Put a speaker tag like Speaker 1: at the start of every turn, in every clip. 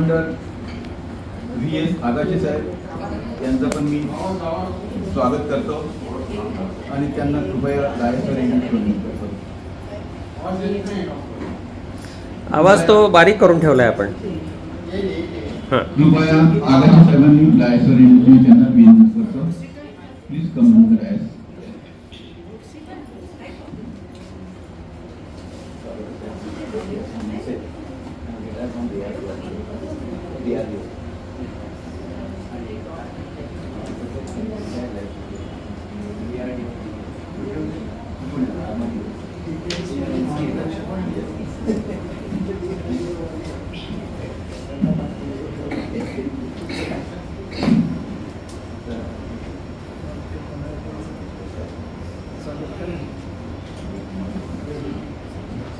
Speaker 1: Commander VS Agashe साहेब यांचं पण मी स्वागत करतो आणि त्यांना कृपया लायसर विनंती करतो.
Speaker 2: आवाज तो बारीक करून ठेवलाय आपण.
Speaker 1: कृपया आगाशे साहेबांनी लायसर विनंती त्यांना विनंती करतो. Please come on the dais.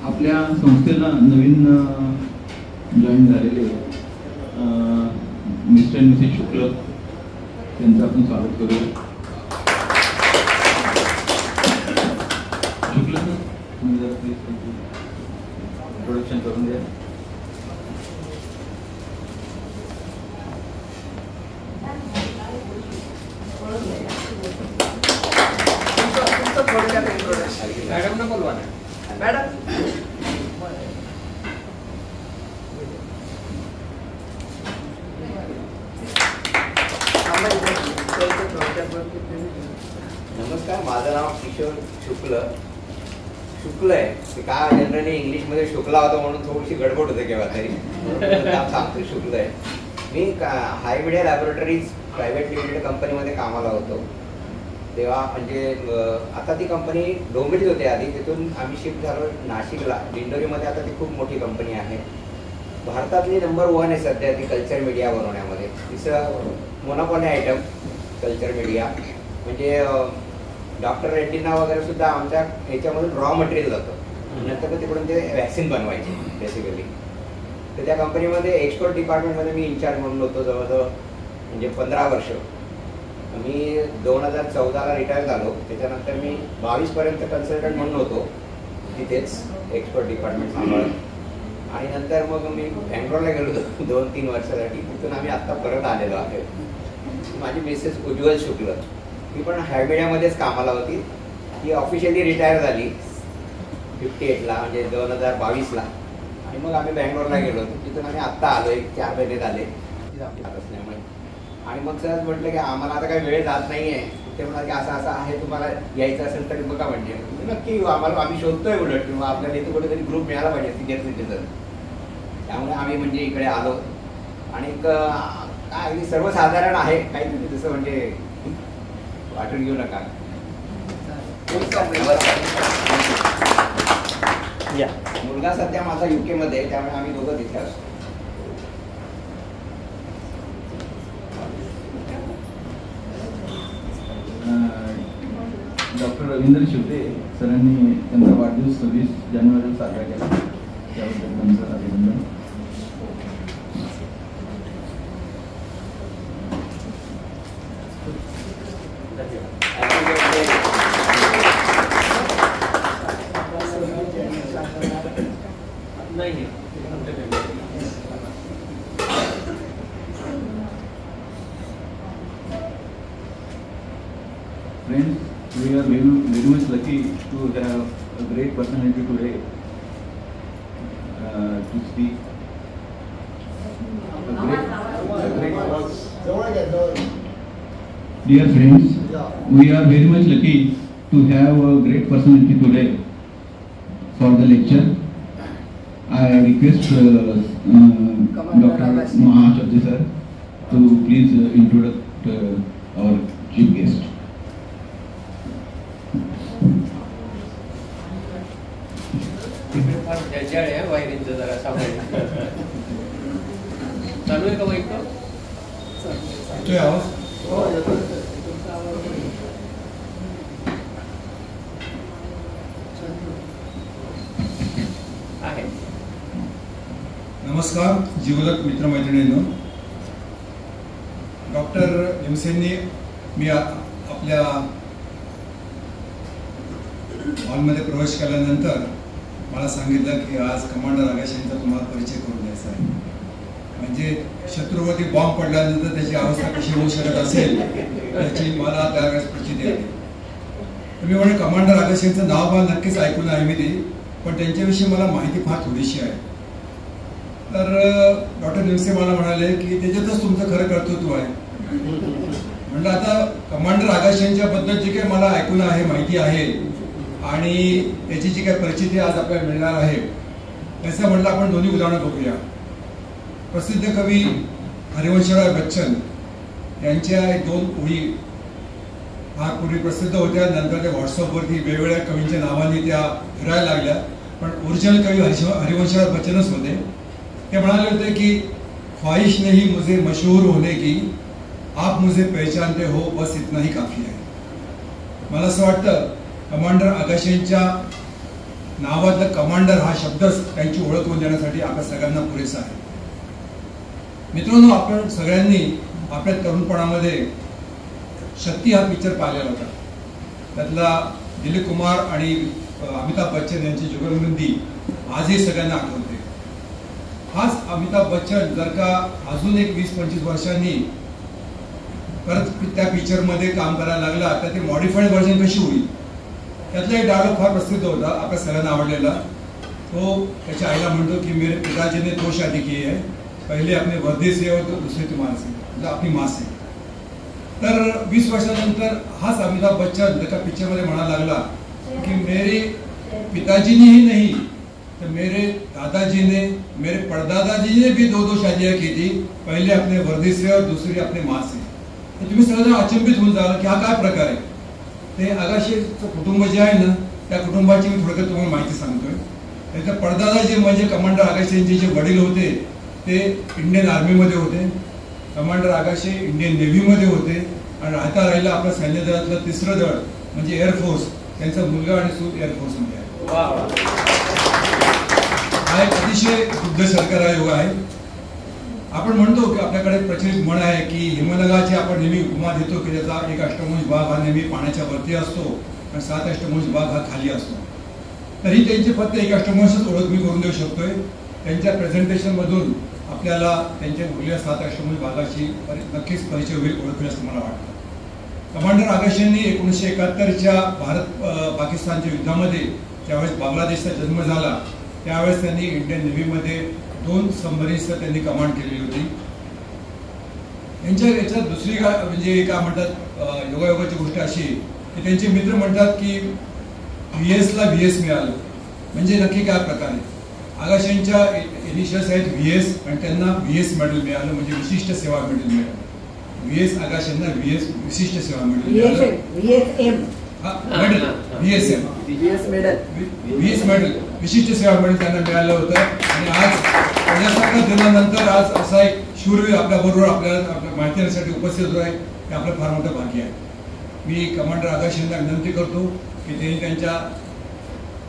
Speaker 1: आपल्या संस्थेला नवीन जॉईन झालेले मिस्टर आणि मिसेस शुक्ल त्यांचं आपण स्वागत करूया. शुक्ल सर, तुम्ही जरा प्लीज इंट्रोडक्शन करून द्या.
Speaker 2: मॅडम ना बोलवा ना.
Speaker 3: मॅडम
Speaker 4: नमस्कार, माझं नाव किशोर शुक्ल आहे. ते काय जनरली इंग्लिशमध्ये शुक्ला होतं म्हणून थोडीशी गडबड होते केव्हा तरी, नाव सांगतो शुक्ल आहे. मी हाय मीडिया लॅबोरेटरीज प्रायव्हेट लिमिटेड कंपनीमध्ये कामाला होतो तेव्हा. म्हणजे आता ती कंपनी डोंबिवलीत होती आधी, तिथून आम्ही शिफ्ट झालो नाशिकला. दिंडोरीमध्ये आता ती खूप मोठी कंपनी आहे. भारतातली नंबर 1 आहे सध्या ती कल्चर मीडिया बनवण्यामध्ये. तिसरं मोनोपॉली आयटम कल्चर मीडिया. म्हणजे डॉक्टर रेड्डींना वगैरे सुद्धा आमच्या ह्याच्यामधून रॉ मटेरियल जातं, नंतर तिकडून ते वॅक्सिन बनवायचे बेसिकली. तर त्या कंपनीमध्ये एक्सपोर्ट डिपार्टमेंटमध्ये मी इन्चार्ज म्हणून होतो जवळजवळ म्हणजे 15 वर्ष. मी 2014ला रिटायर झालो. त्याच्यानंतर मी 22पर्यंत कन्सल्टंट म्हणून होतो तिथेच एक्सपोर्ट डिपार्टमेंट सांभाळत. आणि नंतर मग मी बँगलोरला गेलो 2-3 वर्षासाठी. तिथून आम्ही आत्ता परत आलेलो आहे. माझी मिसेस उज्ज्वल शुक्ल, ती पण हाय मीडियामध्येच कामाला होती. ती ऑफिशियली रिटायर झाली 58ला म्हणजे 2022ला. आणि मग आम्ही बँगलोरला गेलो. तिथून आम्ही आत्ता आलो, 1-4 महिने झाले असल्यामुळे. आणि मग सहज म्हटलं की आम्हाला आता काही वेळ जात नाही आहे. ते म्हणाले की असं असं आहे, तुम्हाला यायचं असेल तर बघा. म्हणजे नक्की येऊ, आम्ही शोधतोय उलट किंवा आपल्याला इथे कुठेतरी ग्रुप मिळाला पाहिजे सिनियर सिटीजन. त्यामुळे आम्ही म्हणजे इकडे आलो. आणि काय अगदी सर्वसाधारण आहे, काहीतरी तसं म्हणजे वाटून घेऊ नका. मुलगा सध्या माझा UK मध्ये आहे, त्यामुळे आम्ही दोघं तिथे असतो.
Speaker 1: डॉक्टर रवींद्र शिवते सरांनी त्यांचा वाढदिवस 26 जानेवारीला साजरा केला, त्याबद्दल त्यांचं अभिनंदन. Friends, we are very much lucky to have a great personality today to speak. Dear friends, we are very much lucky to have a great personality today for the lecture. I request Dr. Mahachabdi sir to please introduce our chief guest.
Speaker 2: जरा चालू आहे का bike?
Speaker 5: नमस्कार जीवलक मित्रमैत्रिणींनो. Doctor भीमसेननी मी आपल्या हॉलमध्ये प्रवेश केल्यानंतर मला सांगितलं की आज कमांडर आगाश यांचा तुम्हाला परिचय करून द्यायचा आहे. म्हणजे शत्रूवरती बॉम्ब पडल्यानंतर त्याची अवस्था कशी होऊ शकत असेल याची मला त्यावेळेस प्रचिती आली. मी म्हणजे कमांडर आकाश यांचं नाव मला नक्कीच ऐकून आहे मी ते, पण त्यांच्याविषयी मला माहिती फार थोडीशी आहे. तर डॉक्टर निमसे मला म्हणाले की त्याच्यातच तुमचं खरं कर्तृत्व आहे. म्हणलं आता कमांडर आकाश यांच्याबद्दल जे काही मला ऐकून आहे, माहिती आहे आणि त्याची जी काही परिचिती आज आपल्याला मिळणार आहे, त्याचं म्हटलं आपण दोन्ही उदाहरणं बघूया. प्रसिद्ध कवी हरिवंशराय बच्चन यांच्या 2 ओळी फार पूर्वी प्रसिद्ध होत्या. नंतर त्या व्हॉट्सअपवरती वेगवेगळ्या कवींच्या नावाने त्या फिरायला लागल्या, पण ओरिजिनल कवी हरिवंशराय बच्चनच होते. ते म्हणाले होते की ख्वाहिश नहीं मुझे मशहूर होने की, आप मुझे पहचानते हो, बस इतना ही काफी आहे. मला असं वाटतं कमांडर आकाश यांच्या नावातलं कमांडर हा शब्दच त्यांची ओळख करून देण्यासाठी आपल्या सगळ्यांना पुरेसा आहे. मित्रांनो, आपण सगळ्यांनी आपल्या तरुणपणामध्ये शक्ती हा पिक्चर पाहिलेला होता. त्यातला दिलीप कुमार आणि अमिताभ बच्चन यांची जुगलबंदी आजही सगळ्यांना आठवते. हाच अमिताभ बच्चन जर का अजून एक 20-25 वर्षांनी परत त्या पिक्चरमध्ये काम करायला लागला तर ते मॉडिफाईड व्हर्जन कशी होईल. त्यातला एक डायलॉग फार प्रसिद्ध होता, आपल्या सगळ्यांना आवडलेला. तो त्याच्या आईला म्हणतो की मेरे पिताजी ने 2 शादी की है, पहिले अपने वर्दी से और दुसरे तुम्हारे से, म्हणजे आपली माँ से. तर 20 वर्षानंतर हाच अमिताभ बच्चन जर का पिक्चरमध्ये म्हणायला लागला की मेरे पिताजी ने ही नहीं तो मेरे दादाजी ने, मेरे परदादाजी ने भी 2 शादियां की थी, पहिले अपने वर्दी से और दूसरी अपने माँ से. तर तुम्ही सगळं अचंबित होऊन जाल की हा काय प्रकार आहे. ते आकाशचं कुटुंब जे आहे ना, त्या कुटुंबाची मी थोडक्यात तुम्हाला माहिती सांगतोय. त्याच्या पडदादाजी म्हणजे कमांडर आकाश यांचे जे वडील होते ते इंडियन आर्मीमध्ये होते. कमांडर आकाशे इंडियन नेव्हीमध्ये होते आणि राहता राहिला आपल्या सैन्य दलातलं 3रं दळ म्हणजे एअरफोर्स. त्यांचा मुलगा आणि सूत एअरफोर्समध्ये आहे. हा एक अतिशय शुद्ध सरकार योग आहे. आपण म्हणतो की आपल्याकडे प्रचलित म्हण आहे की हिमनगाची आपण नेहमी उपमा देतो की त्याचा 1 अष्टभुज भाग हा नेहमी पाण्याच्या वरती असतो आणि 7 अष्टभुज भाग हा खाली असतो. तरी त्यांची फक्त 1 अष्टभुजच ओळख मी करून देऊ शकतोय. त्यांच्या प्रेझेंटेशन मधून आपल्याला त्यांच्या उरलेल्या 7 अष्टभुज भागाची नक्कीच परिचय होईल, ओळख होईल असं मला वाटतं. कमांडर आकाश यांनी 1971च्या भारत पाकिस्तानच्या युद्धामध्ये ज्यावेळेस बांगलादेशचा जन्म झाला त्यावेळेस त्यांनी इंडियन नेव्हीमध्ये 2 सबमरीन्सचं त्यांनी कमांड केलेली होती. यांच्या याच्यात दुसरी म्हणजे काय म्हणतात योगायोगाची गोष्ट अशी की त्यांचे मित्र म्हणतात की VSला VS मिळालं म्हणजे नक्की काय प्रकार आहे. आकाश यांच्या इनिशियल्स आहेत VS आणि त्यांना VS मेडल मिळालं म्हणजे विशिष्ट सेवा मेडल मिळालं. VS आकाश यांना VS विशिष्ट सेवा मेडल मिळालं. VS मेडल विशिष्ट सेवा मेडल त्यांना मिळालं होतं. आणि आज प्रजासत्ताक दिनानंतर आज असा एक शूरवीर आपल्या बरोबर आपल्या माहिती देण्यासाठी उपस्थित होत आहे, हे आपलं फार मोठं भाग्य आहे. मी कमांडर आकाश यांना विनंती करतो की त्यांनी त्यांच्या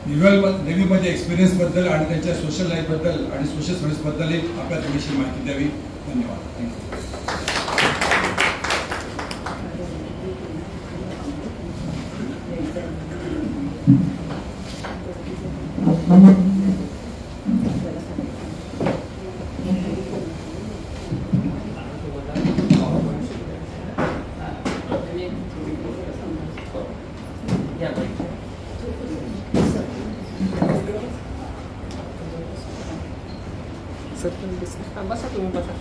Speaker 5: नेव्हीमध्ये एक्सपिरियन्स बद्दल आणि त्यांच्या सोशल लाईफ बद्दल आणि सोशल सर्व्हिस बद्दल आपल्या थोडीशी माहिती द्यावी. धन्यवाद.
Speaker 2: बसा तुम्ही बसा.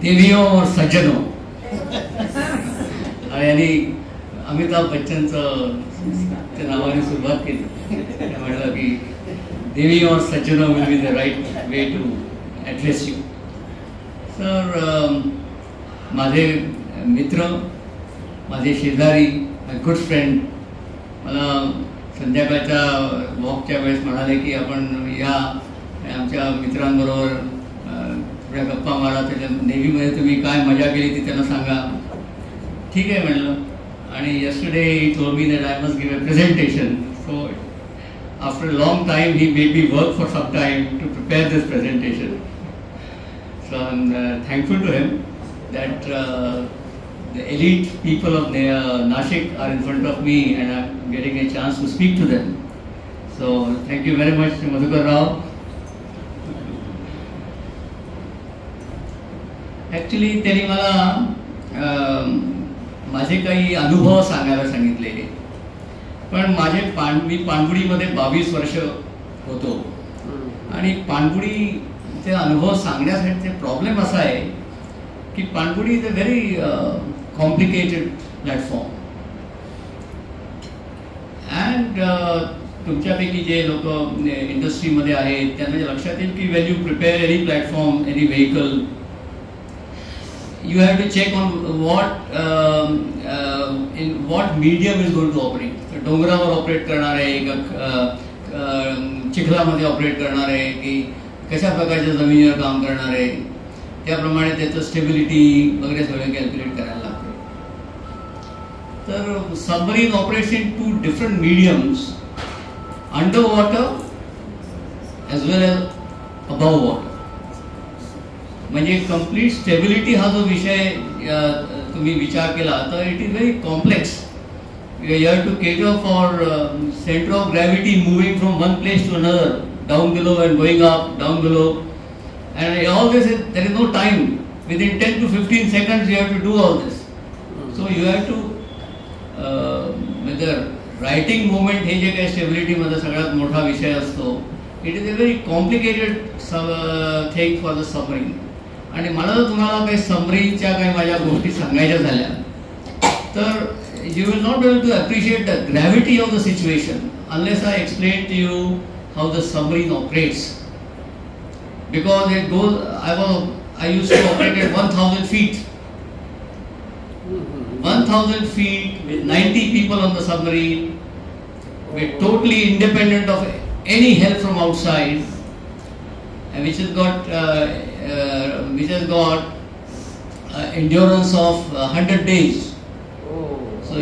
Speaker 3: देवियों और सज्जनों आणि अमिताभ बच्चनचं त्या नावाने सुरुवात केली. म्हटलं की देवी और सज्जनों will be the right way to address you. Sir, माझे मित्र, माझे शेजारी, माय गुड फ्रेंड मला संध्याकाळच्या वॉकच्या वेळेस म्हणाले की आपण या आमच्या मित्रांबरोबर थोड्या गप्पा मारा, त्याच्या नेव्हीमध्ये तुम्ही काय मजा केली ती त्यांना सांगा. ठीक आहे म्हणलं. आणि yesterday he told me that I must give a presentation. So after a long time he made me work for some time to prepare this presentation. So I'm thankful to him that the elite people of Nashik are in front of me and I'm getting a chance to speak to them. So thank you very much, Madhukar Rao. Actually त्यांनी मला माझे काही अनुभव सांगायला सांगितलेले, पण मी पाणबुडीमध्ये 22 वर्ष होतो आणि पाणबुडीचे अनुभव सांगण्यासाठी प्रॉब्लेम असा आहे की पाणबुडी is a very complicated platform and तुमच्यापैकी जे लोक इंडस्ट्रीमध्ये आहेत त्यांना लक्षात येईल की when you prepare any platform any vehicle you have to check on in what medium is going to operate. So डोंगरावर ऑपरेट करणार आहे का चिखलामध्ये ऑपरेट करणार आहे की कशा प्रकारच्या जमिनीवर काम करणार आहे, त्याप्रमाणे त्याचं स्टेबिलिटी वगैरे सगळं कॅल्क्युलेट करायला लागतं. तर submarine operates in 2 different mediums, under water as well as above water. म्हणजे कम्प्लीट स्टेबिलिटी हा जो विषय तुम्ही विचार केला तर it is very complex. You have to cater for centre of gravity moving from one place to another, down below and going up, down below, and all this there is no time. Within 10 to 15 seconds you have to do all this. So you have to म्हणजे writing movement हे जे काही स्टेबिलिटीमध्ये सगळ्यात मोठा विषय असतो, it is a very complicated thing for the submarine. आणि मला जर तुम्हाला काही सबमरीनच्या काही माझ्या गोष्टी सांगायच्या झाल्या तर you will not be able to appreciate the gravity of the situation unless I explain to you how the submarine operates. Because it goes I used to operate at 1,000 feet. 1,000 feet with 90 people on the submarine. We're totally independent of any help from outside, and which has got endurance of 100 days. So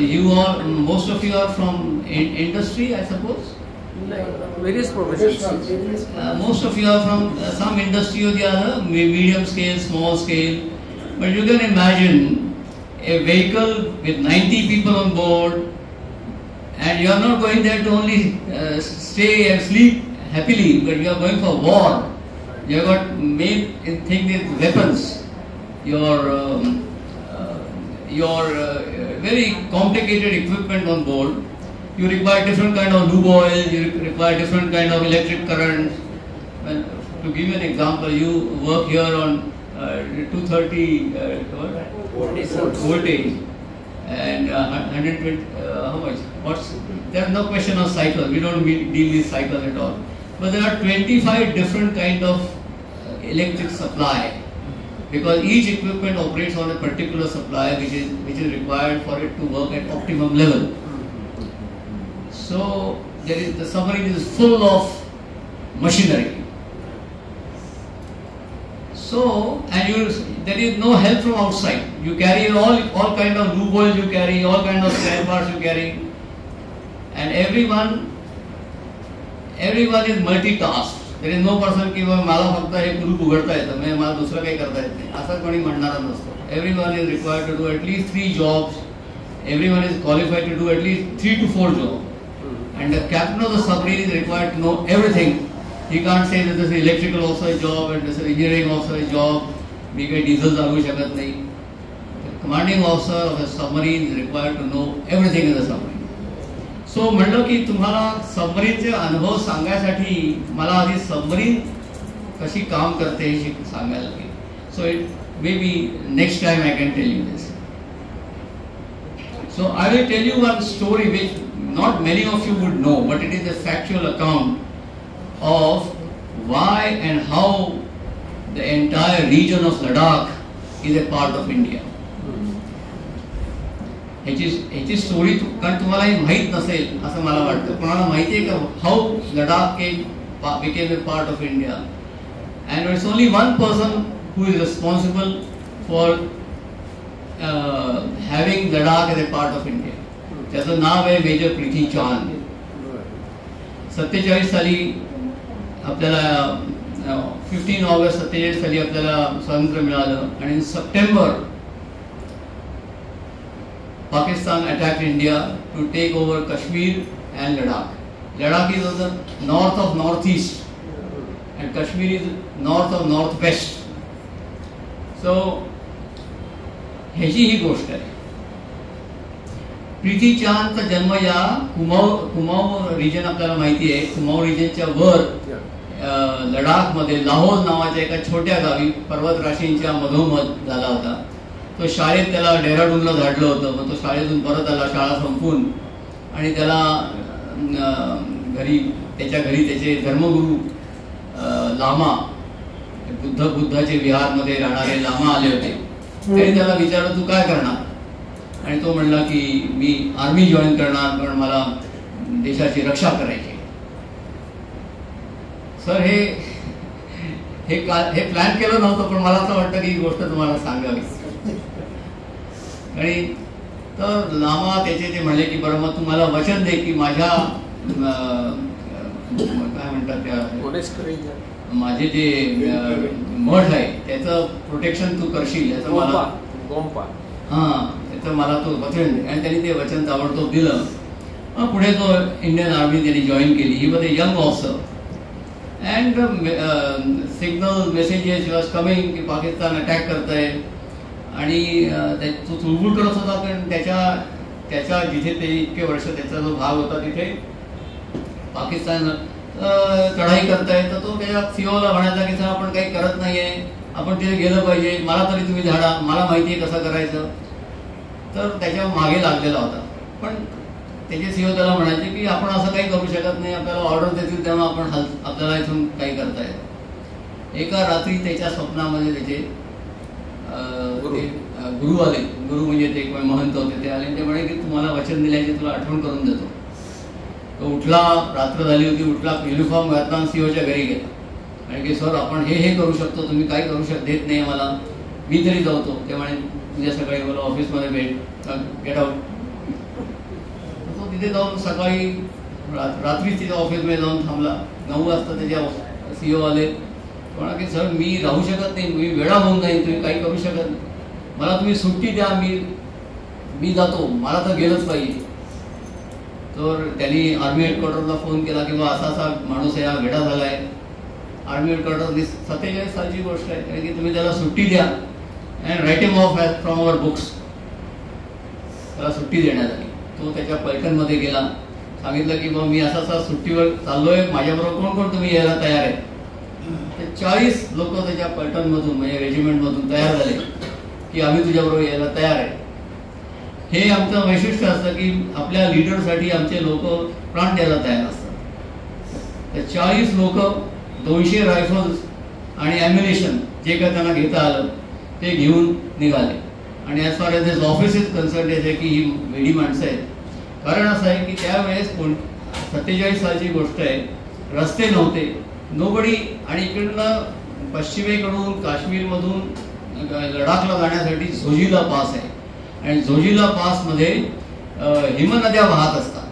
Speaker 3: most of you are from industry, I suppose.
Speaker 2: Various professions.
Speaker 3: Most of you are from some industry or the other, medium scale, small scale. But you can imagine a vehicle with 90 people on board, and you are not going there to only stay and sleep happily, but you are going for war. You have got main thing is weapons. Your very complicated equipment on board. You require different kind of lube oil, you require different kind of electric current. Well, to give you an example, you work here on 230 voltage and 120, how much? There is no question of cycle, we don't deal with cycle at all. But there are 25 different kind of electric supply, because each equipment operates on a particular supply which is required for it to work at optimum level. So the submarine is full of machinery. So there is no help from outside. You carry all kind of lube oil, you carry all kind of spare parts, you carry, and everyone is multitasked. There is no person की मला फक्त एक group उघडता येतं, मला दुसरं काही करता येत नाही असं कोणी म्हणणारा नसतो. Everyone is required to do at least 3 jobs. Everyone is qualified to do at least 3 to 4 jobs. And the captain of the submarine is required to know everything. He can't say that this is electrical also a job and this is engineering also a job. मी काही diesel चालवू शकत नाही. The commanding officer of a submarine is required to know everything in the submarine. So म्हणलं की तुम्हाला सबमरीनचे अनुभव सांगण्यासाठी मला आधी सबमरीन कशी काम करते हे सांगायला लागेल. So may be next time I can tell you this. So I will tell you one story which not many of you would know, but it is a factual account of why and how the entire region of Ladakh is a part of India. ह्याची story कारण तुम्हाला माहित नसेल असं मला वाटतं. कोणाला माहिती आहे का हाऊ Ladakh became a part of India? And it's only one person who is responsible for having Ladakh as a part of India. त्याचं नाव आहे मेजर प्रीती चांद. 47 साली आपल्याला 15 ऑगस्ट 47 साली आपल्याला स्वातंत्र्य मिळालं आणि September Pakistan attacked India to take over Kashmir and Ladakh. Ladakh is on the north of northeast and Kashmir is north of northwest. So ह्याची ही गोष्ट आहे. प्रीती चांदचा जन्म या कुमाऊ रिजन आपल्याला माहिती आहे. कुमाऊ रिजनच्या वर लडाख मध्ये लाहोर नावाच्या एका छोट्या गावी पर्वत राशींच्या मधोमध झाला होता. तो शाळेत त्याला डेहराडूनला धाडलं होतं. मग तो शाळेतून परत आला शाळा संपवून आणि त्याला त्याच्या घरी त्याचे धर्मगुरू लामा बुद्धाचे विहारमध्ये राहणारे लामा आले होते. त्यांनी त्याला विचारलं तू काय करणार आणि तो म्हणला की मी आर्मी जॉईन करणार पण मला देशाची रक्षा करायची. सर हे प्लॅन केलं नव्हतं पण मला असं वाटतं की ही गोष्ट तुम्हाला सांगावी. आणि तर लामा त्याचे ते म्हणले की बरं मग तुम्हाला वचन दे की माझ्या काय म्हणतात त्या माझे जे मठ आहे त्याचं प्रोटेक्शन तू करशील याचं मला त्याचं मला तो वचन दे. आणि त्यांनी ते वचन ताबडतोब दिलं. पुढे तो इंडियन आर्मी त्यांनी जॉईन केली. He was a young officer and signal messages was coming की पाकिस्तान अटॅक करतंय आणि तो चुळबुळ करत होता. पण त्याच्या जिथे ते इतके वर्ष त्याचा जो भाग होता तिथे पाकिस्तान चढाई करताय तर तो त्याच्या सीओला म्हणायचा की सर आपण काही करत नाहीये आपण तिथे गेलं पाहिजे मला तरी तुम्ही धाडा मला माहिती आहे कसं करायचं. तर त्याच्या मागे लागलेला होता. पण त्याचे सीओ त्याला म्हणायचे की आपण असं काही करू शकत नाही आपल्याला ऑर्डर देतील तेव्हा आपण आपल्याला इथून काही करता येतं. एका रात्री त्याच्या स्वप्नामध्ये त्याचे गुरु आले. गुरु म्हणजे ते महंत होते. ते आले ते म्हणे की तुम्हाला वचन दिल्याचे तुला आठवण करून देतो. तो उठला रात्र झाली होती उठला युनिफॉर्म घातला सीओच्या घरी गेला आणि की सर आपण हे करू शकतो तुम्ही काय करू देत नाही मला मी तरी जातो. ते म्हणे उद्या सकाळी मला ऑफिसमध्ये गेट आउट. तो तिथे जाऊन सकाळी रात्री तिच्या ऑफिसमध्ये जाऊन थांबला. 9 वाजता त्याच्या सीओ आले. म्हणा की सर मी राहू शकत नाही मी वेळा होऊन जाईल तुम्ही काही करू शकत नाही मला तुम्ही सुट्टी द्या मी जातो मला तर गेलंच पाहिजे. तर त्यांनी आर्मी हेडक्वार्टरला फोन केला की असा असा माणूस आहे हा वेडा झाला आहे. आर्मी हेडक्वार्टर 47 सालची गोष्ट आहे की तुम्ही त्याला सुट्टी द्या and write him off from our books. त्याला सुट्टी देण्यात आली. तो त्याच्या पलटनमध्ये गेला सांगितलं की मग मी असा सुट्टीवर चाललोय माझ्याबरोबर कोण कोण तुम्ही यायला तयार आहे. 40 लोक त्याच्या पलटनमधून म्हणजे रेजिमेंटमधून तयार झाले की आम्ही तुझ्याबरोबर यायला तयार आहे. हे आमचं वैशिष्ट्य असतं की आपल्या लीडरसाठी आमचे लोक प्राण द्यायला तयार असतात. तर 40 लोक 200 रायफल्स आणि ॲम्युनिशन जे काय त्यांना घेता आलं ते घेऊन निघाले. आणि as far as this office is concern आहे की ही वेडी माणसं आहेत. कारण असं आहे की त्यावेळेस 47 सालची गोष्ट आहे रस्ते नव्हते नोबडी आणि इकडनं पश्चिमेकडून काश्मीरमधून लडाखला जाण्यासाठी झोजिला पास आहे आणि झोजिला पासमध्ये हिमनद्या वाहत असतात.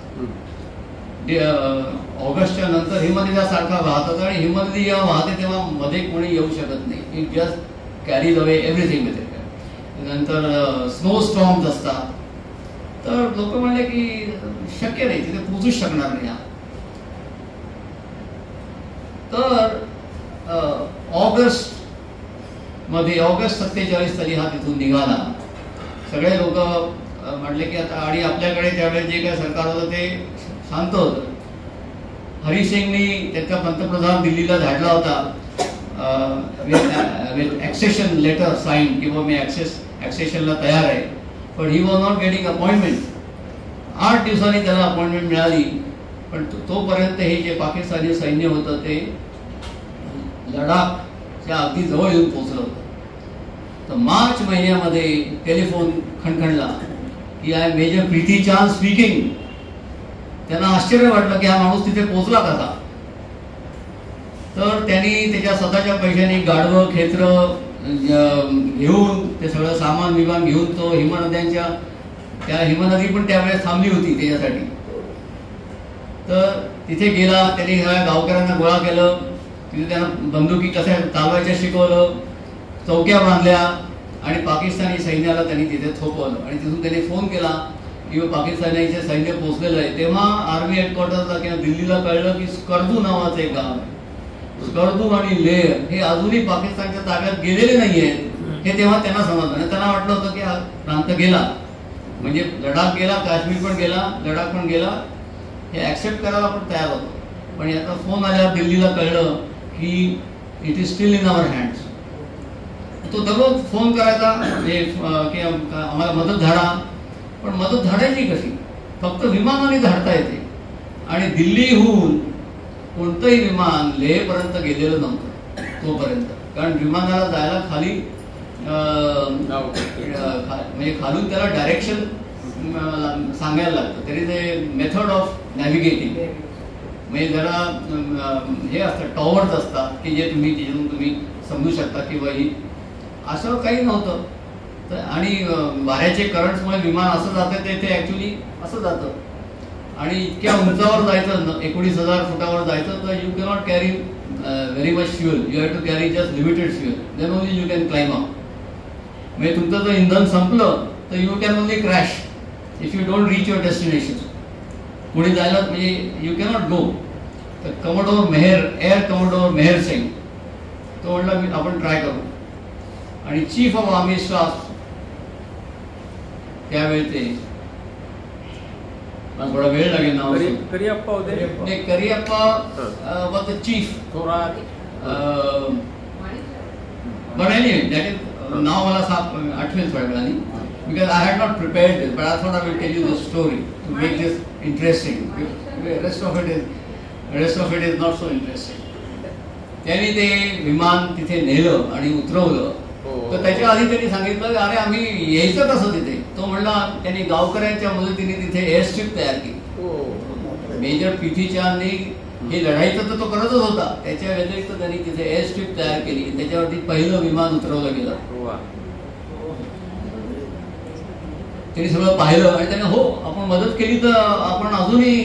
Speaker 3: ऑगस्टच्या नंतर हिमनद्या सारखा वाहत असतात आणि हिमनदी जेव्हा वाहते तेव्हा मध्ये कोणी येऊ शकत नाही. It just carries away everything with it. नंतर स्नो स्टॉर्म्स असतात. तर लोक म्हणले की शक्य नाही तिथे पोहोचूच शकणार नाही. तर ऑगस्ट 47 साली हा तिथून निघाला. सगळे लोक म्हटले की आता आणि आपल्याकडे त्यावेळेस जे काय सरकार होतं ते शांत होतं. हरी सिंगनी त्याचा पंतप्रधान दिल्लीला धाडला होता विथ ॲक्सेशन लेटर साईन की मी ॲक्सेशनला तयार आहे. पण he was not getting appointment. 8 दिवसांनी त्याला अपॉइंटमेंट मिळाली. पण तोपर्यंत हे जे पाकिस्तानी सैन्य होतं ते लडाखच्या अगदी जवळ येऊन पोहोचलं होतं. तर मार्च महिन्यामध्ये टेलिफोन खणखणला की आय मेजर प्रीती चांद स्पीकिंग. त्यांना आश्चर्य वाटलं की हा माणूस तिथे पोहोचला कसा. तर त्यांनी त्याच्या स्वतःच्या पैशाने गाढवं खेत्र घेऊन ते सगळं सामान विमान घेऊन तो हिमनद्यांच्या त्या हिमनदी पण त्यावेळेस थांबली होती त्याच्यासाठी. तर तिथे गेला, त्यांनी सगळ्या गावकऱ्यांना गोळा केलं, तिथे त्यांना बंदुकी कशा चालवायच्या शिकवलं, चौक्या बांधल्या आणि पाकिस्तानी सैन्याला त्यांनी तिथे थोपवलं. आणि तिथून त्यांनी फोन केला की पाकिस्तानीचे सैन्य पोहोचलेलं आहे. तेव्हा आर्मी हेडक्वार्टरला किंवा दिल्लीला कळलं की स्कर्दू नावाचं एक गाव आहे. स्कर्दू आणि लेह हे अजूनही पाकिस्तानच्या ताब्यात गेलेले नाहीये हे तेव्हा त्यांना समजलं. आणि त्यांना वाटलं होतं की हा प्रांत गेला, म्हणजे लडाख गेला, काश्मीर पण गेला, लडाख पण गेला, हे ऍक्सेप्ट करायला आपण तयार होतो. पण याचा फोन आल्यावर दिल्लीला कळलं की it is still in our hands. तो दररोज फोन करायचा की आम्हाला मदत धाडा, पण मदत धाडायची कशी? फक्त विमानाने धाडता येते. आणि दिल्लीहून कोणतंही विमान लेहपर्यंत गेलेलं नव्हतं तोपर्यंत, कारण विमानाला जायला खाली म्हणजे खालून त्याला डायरेक्शन सांगायला लागतं. तरी ते मेथड ऑफ नॅव्हिगेटिंग म्हणजे जरा हे असतं, टॉवर्स असतात की जे तिथून तुम्ही समजू शकता की बाई असं काही नव्हतं. तर आणि वाऱ्याचे करंट्समुळे विमान असं जातं, ते ॲक्च्युली असं जातं. आणि इतक्या उंचावर जायचं, 19,000 फुटावर जायचं, तर you cannot carry very much fuel, you have to carry just limited fuel, then only you can climb up. म्हणजे तुमचं जर इंधन संपलं तर you can only crash if you don't reach your destination. पुढे जायला म्हणजे यू कॅनॉट गो. तर commodore Meher, air commodore Meher Singh, तो म्हटलं आपण ट्राय करू. आणि चीफ ऑफ आर्मी स्टाफ त्यावेळी मला थोडा वेळ लागेल नाव.
Speaker 2: करियप्पा होते.
Speaker 3: Cariappa was the chief. But anyway, that is now मला आठवेल थोड्या वेळाने, because I had not prepared this, but I thought I will tell you the story to make this interesting. Rest of it is not so interesting. त्यांनी ते विमान तिथे नेलं आणि उतरवलं. तर त्याच्या आधी त्यांनी सांगितलं अरे आम्ही यायचं कसं तिथे. तो म्हणला त्यांनी गावकऱ्यांच्या मदतीने तिथे एअर स्ट्रिप तयार केली. मेजर पीटी चांदनी हे लढाईचं तर तो करतच होता, त्याच्या व्यतिरिक्त त्यांनी तिथे एअर स्ट्रिप तयार केली. त्याच्यावरती पहिलं विमान उतरवलं गेलं. त्यांनी सगळं पाहिलं आणि त्याने हो आपण मदत केली तर आपण अजूनही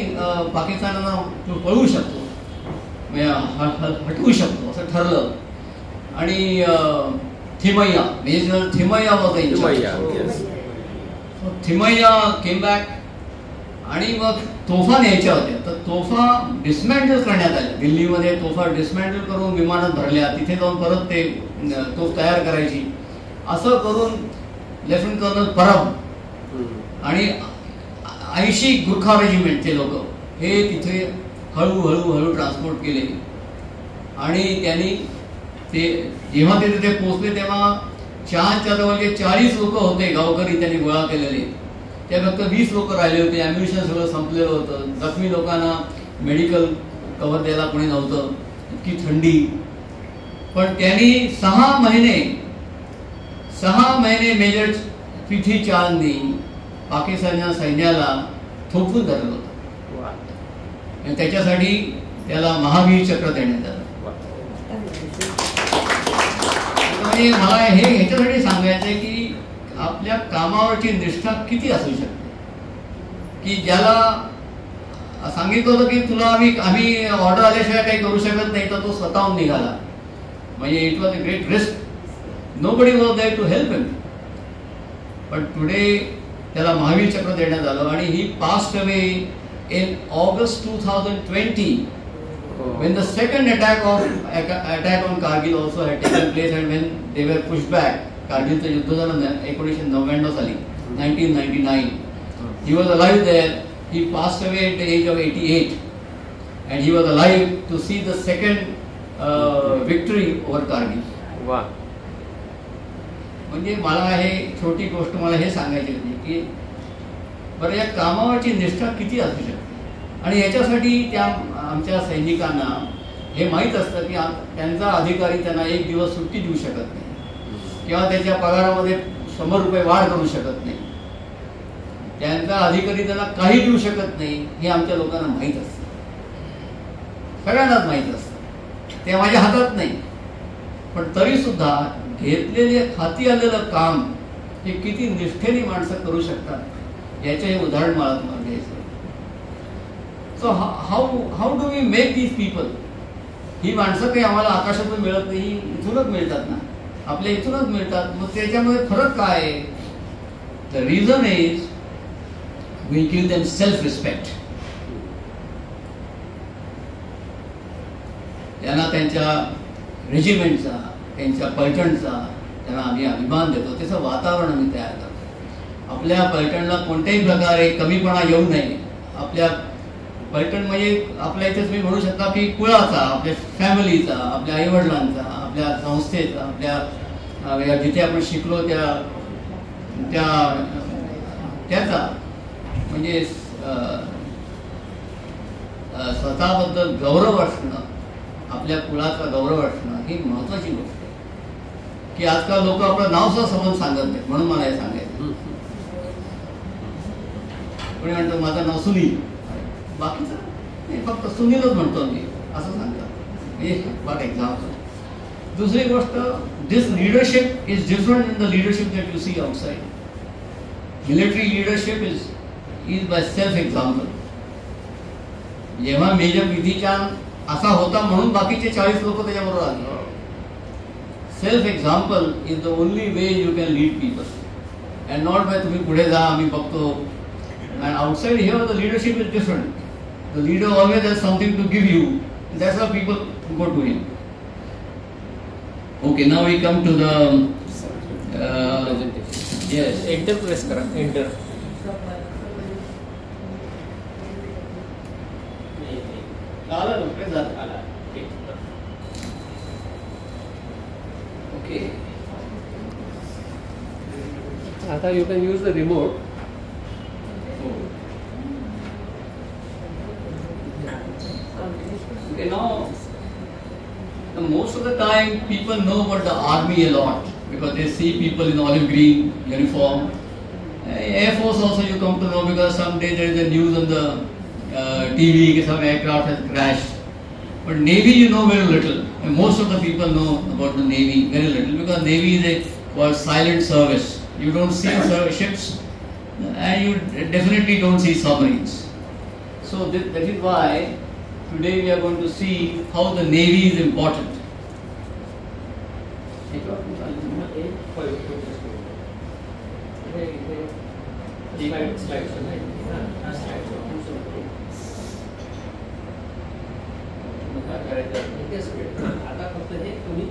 Speaker 3: पाकिस्तानाला पळवू शकतो, हटवू शकतो असं ठरलं. आणि Thimayya, major Thimayya Thimayya came back. आणि मग तोफा न्यायच्या होत्या, तर तोफा डिसमॅन्टल करण्यात आल्या. दिल्लीमध्ये तोफा डिसमॅन्टल करून विमानात भरल्या, तिथे जाऊन परत ते तोफ तयार करायची. असं करून लेफ्टनंट कर्नल परब आणि 80 गुरखा रेजिमेंटचे लोक हे तिथे हळूहळू ट्रान्सपोर्ट केले. आणि त्यांनी ते जेव्हा ते तिथे पोहोचले तेव्हा चहाच्या जवळचे 40 लोक होते गावकरी त्यांनी गोळा केलेले. त्या फक्त 20 लोक राहिले होते. ॲम्युनिशन सगळं संपलेलं होतं. जखमी लोकांना मेडिकल कव्हर द्यायला कोणी नव्हतं, इतकी थंडी. पण त्यांनी 6 महिने मेजर पीटी चांदनी पाकिस्तानच्या सैन्याला थोपवून धरलं होतं. आणि त्याच्यासाठी त्याला महावीर चक्र देण्यात आलं. म्हणजे मला हे ह्याच्यासाठी सांगायचं आहे की आपल्या कामावरची निष्ठा किती असू शकते. की ज्याला सांगितलं होतं की तुला आम्ही ऑर्डर आल्याशिवाय काही करू शकत नाही, तर तो स्वतःहून निघाला. म्हणजे it was a great risk. Nobody was there to help him. पण टुडे त्याला महावीर चक्र देण्यात आलं. आणि he passed away in August 2020 when the second attack on Kargil also had taken place and when they were pushed back. कारगिलचं युद्ध झालं 1999 साली, 1999. He was alive there. He passed away at the age of 88 and he was alive to see the second victory over Kargil.
Speaker 2: वाह.
Speaker 3: म्हणजे मला हे छोटी गोष्ट मला हे सांगायची होती की बरं या कामावरची निष्ठा किती असू शकते. आणि याच्यासाठी त्या आमच्या सैनिकांना हे माहीत असतं की त्यांचा अधिकारी त्यांना एक दिवस सुट्टी देऊ शकत नाही किंवा त्याच्या पगारामध्ये 100 रुपये वाढ करू शकत नाही. त्यांचा अधिकारी त्यांना काही देऊ शकत नाही हे आमच्या लोकांना माहीत असतं, सगळ्यांनाच माहीत असतं. ते माझ्या हातात नाही. पण तरी सुद्धा घेतलेले हाती आलेलं काम हे किती निष्ठेने माणसं करू शकतात याचं हे उदाहरण मला तुम्हाला द्यायचं. So how do we make these people? ही माणसं काही आम्हाला आकाशातून मिळत नाही, इथूनच मिळतात ना, आपल्या इथूनच मिळतात. मग त्याच्यामध्ये फरक काय आहे? The reason is we give them self respect. त्यांना त्यांच्या रेजिमेंटचा, त्यांच्या पैठणचा त्यांना आम्ही अभिमान देतो. त्याचं वातावरण आम्ही तयार करतो. आपल्या पैठणला कोणत्याही प्रकारे कमीपणा येऊ नये. आपल्या पैठण म्हणजे आपल्या इथेच मी म्हणू शकता की कुळाचा, आपल्या फॅमिलीचा, आपल्या आईवडिलांचा, आपल्या संस्थेचा, आपल्या जिथे आपण शिकलो त्याचा म्हणजे स्वतःबद्दल गौरव असणं, आपल्या कुळाचा गौरव असणं ही महत्वाची गोष्ट आहे. की आजकाल लोक आपलं नाव सुद्धा समज सांगत नाहीत. म्हणून मला हे सांगायचं. कोणी म्हणतो माझं नाव सुनील, बाकीचं नाही, फक्त सुनीलच म्हणतो मी असं सांगतात. For example. दुसरी गोष्ट, this leadership is different in the leadership that you see outside. Military leadership is by self example. जेव्हा मेजर विधीचान असा होता म्हणून बाकीचे 40 लोक त्याच्याबरोबर आले. Self example is the only way you can lead people and not by तुम्ही पुढे जा आम्ही बघतो. And outside here the leadership is different. The leader always has something to give you. That's how people go to him. Okay, now we come to the yes,
Speaker 2: enter press करा. Enter.
Speaker 3: Okay.
Speaker 2: आता you can use the remote.
Speaker 3: Okay, now most of the time people know about the army a lot because they see people in olive green uniform. Air Force also you come to know because someday there is a news on the TV that some aircraft has crashed. But Navy you know very little. And most of the people know about the Navy very little because Navy is a silent service. You don't see ships and you definitely don't see submarines. So that is why today we are going to see how the Navy is important.
Speaker 2: आता फक्त हे तुम्ही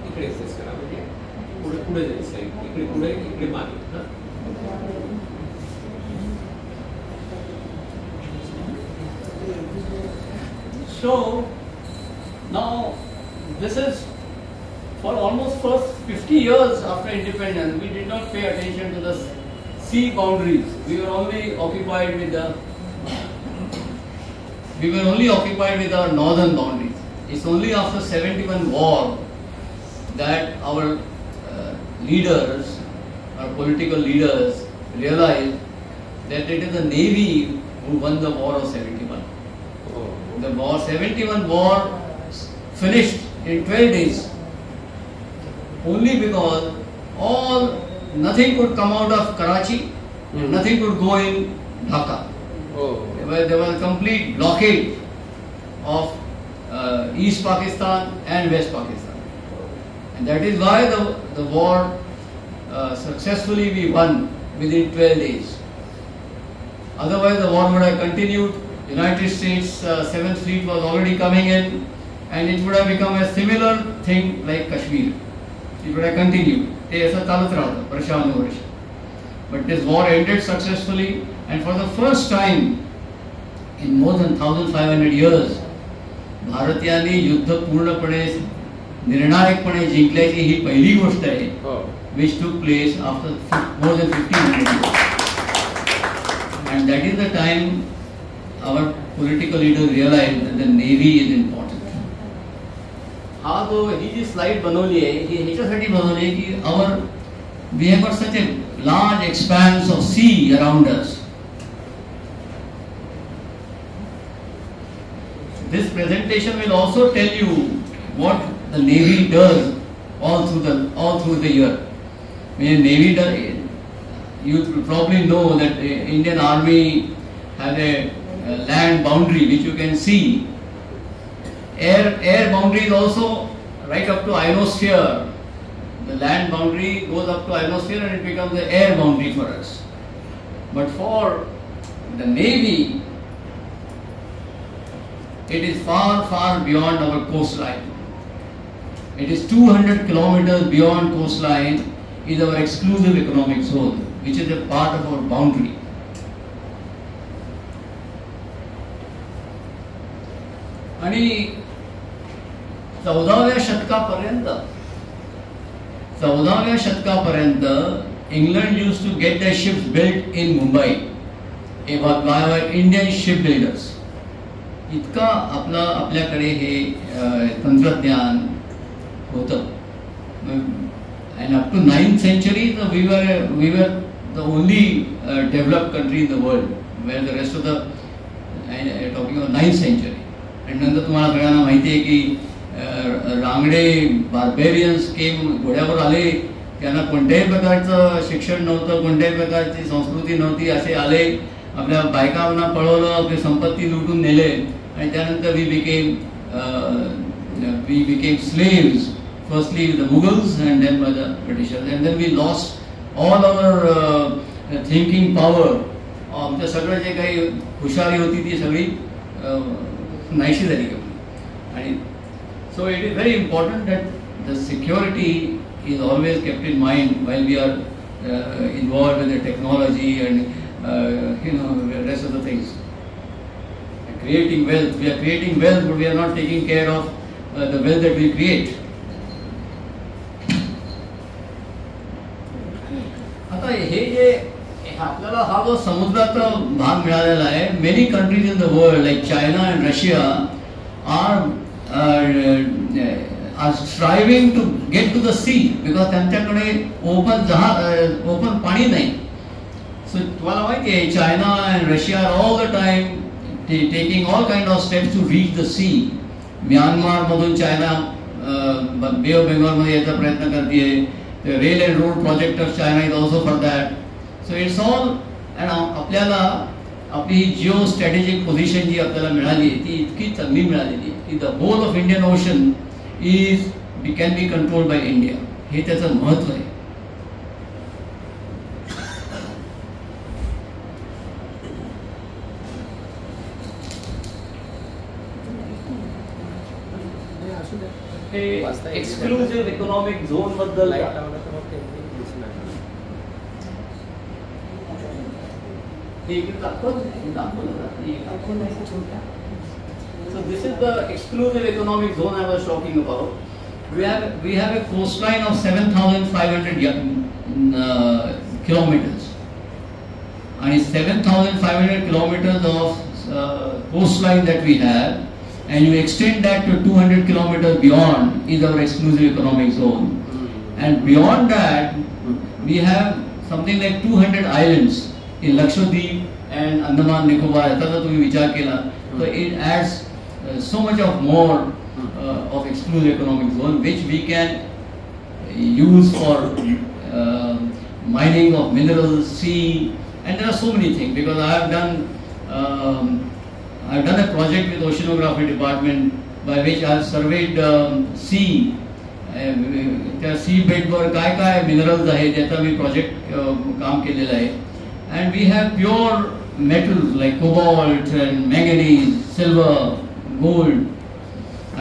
Speaker 2: इकडे access करा म्हणजे पुढे पुढे जायचं. इकडे पुढे इकडे मागे.
Speaker 3: So now this is for almost first 50 years after independence we did not pay attention to the sea boundaries. We were only occupied with our northern boundaries. It's only after 71 war that our leaders, our political leaders realized that it is the Navy who won the war of 71. The 71 war finished in 12 days only because nothing could come out of Karachi, nothing could go in Dhaka. There was a complete blockade of East Pakistan and West Pakistan. And that is why the war successfully we won within 12 days. Otherwise the war would have continued. United States 7th Fleet was already coming in and it would have become a similar thing like Kashmir. It would have continued. But this war ended successfully and for the first time in more than 1500 years भारतीयांनी युद्ध पूर्णपणे निर्णायकपणे जिंकल्याची ही पहिली गोष्ट आहे which took place after more than 1500 years. And that is the time our political leaders realized that the Navy is important. हा जो ही जी slide बनवली आहे ही ह्याच्यासाठी बनवली आहे की we have got such a large expanse of sea around us. This presentation will also tell you what the Navy does all through the year. When Navy does, you probably know that the Indian Army has a land boundary which you can see. Air boundary is also right up to ionosphere. The land boundary goes up to ionosphere and it becomes the air boundary for us. But for the Navy, it is far, far beyond our coastline. It is 200 kilometers beyond coastline is our exclusive economic zone, which is a part of our boundary. आणि 14व्या शतकापर्यंत England use to get the ships built in Mumbai by Indian ship builders. इतका आपल्याकडे हे तंत्रज्ञान होतं. And up to 9th century, we were the only developed country in the world, where the rest of the talking about 9th century. आणि नंतर तुम्हाला सगळ्यांना माहिती आहे की रांगडे बार्बेरियन्स केम, घोड्यावर आले, त्यांना कोणत्याही प्रकारचं शिक्षण नव्हतं, कोणत्याही प्रकारची संस्कृती नव्हती, असे आले, आपल्या बायकांना पळवलं, आपली संपत्ती लुटून नेले आणि त्यानंतर we became slaves. Firstly the Mughals and then by the Britishers, and then we lost all our thinking power. आमचं सगळं जे काही हुशारी होती ती सगळी नाहीशी झाली. आणि so it is very important that the security is always kept in mind while we are involved in the technology and the rest of the things. Creating wealth, we are creating wealth, but we are not taking care of the wealth that we create. आता हे जे आपल्याला हा जो समुद्राचा भाग मिळालेला आहे, many countries in the world like China and Russia are striving to get to the sea because त्यांच्याकडे open पाणी नाही. सो तुम्हाला माहिती आहे China and Russia are all the time taking all kind of steps to reach the sea. Myanmar मधून China bay of बेंगॉलमध्ये यायचा प्रयत्न करते. The rail and road project of China is also for that. So it's all, and आपल्याला आपली Jio strategic position जी आपल्याला मिळाली ती इतकी चांगली मिळालेली की the whole of Indian Ocean can be controlled by India. हे त्याचं महत्त्व आहे. एक्सक्लुसिव्ह इकॉनॉमिक झोन बद्दल So this is the exclusive economic zone I was talking about. We have a coastline of 7,500 kilometers. And 7,500 kilometers of coastline that we have, and you extend that to 200 kilometers beyond is our exclusive economic zone. And beyond that, we have something like 200 islands in Lakshadweep and Andaman Nicobar. If you vichar kela, so it adds so much of more of exclusive economic zone, which we can use for mining of minerals, sea, and there are so many things. Because I have done a project with Oceanography Department by which I have surveyed sea. त्या सी बेडवर काय काय minerals आहेत त्याचा मी project काम केलेलं आहे. And we have pure metals like cobalt and manganese, silver, gold,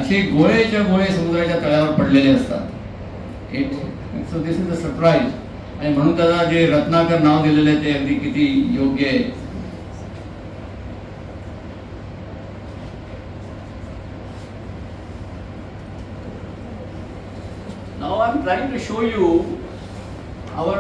Speaker 3: असे गोळेच्या गोळे समुद्राच्या तळावर पडलेले असतात. So this is a surprise. आणि म्हणून त्याला जे रत्नाकर नाव दिलेलं आहे ते अगदी किती योग्य आहे. Now I am trying to show you our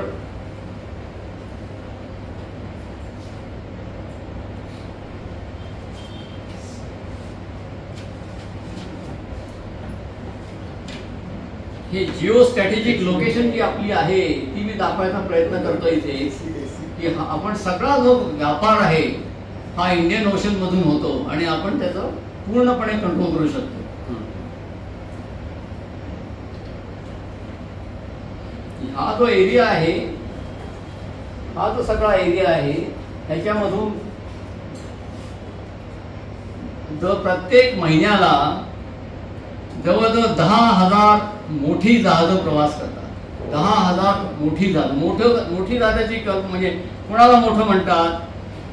Speaker 3: हे जिओ स्ट्रॅटेजिक लोकेशन जी आपली आहे ती मी दाखवायचा प्रयत्न करतो इथे की आपण सगळा जो व्यापार आहे हा इंडियन ओशन मधून होतो आणि आपण त्याचा पूर्णपणे कंट्रोल करू शकतो. हा जो एरिया आहे हा जो सगळा एरिया आहे ह्याच्यामधून जो प्रत्येक महिन्याला जवळजवळ 10,000 मोठी जहाजं प्रवास करतात. 10,000 मोठी जहाज. मोठी जहाजाची म्हणजे कोणाला मोठं म्हणतात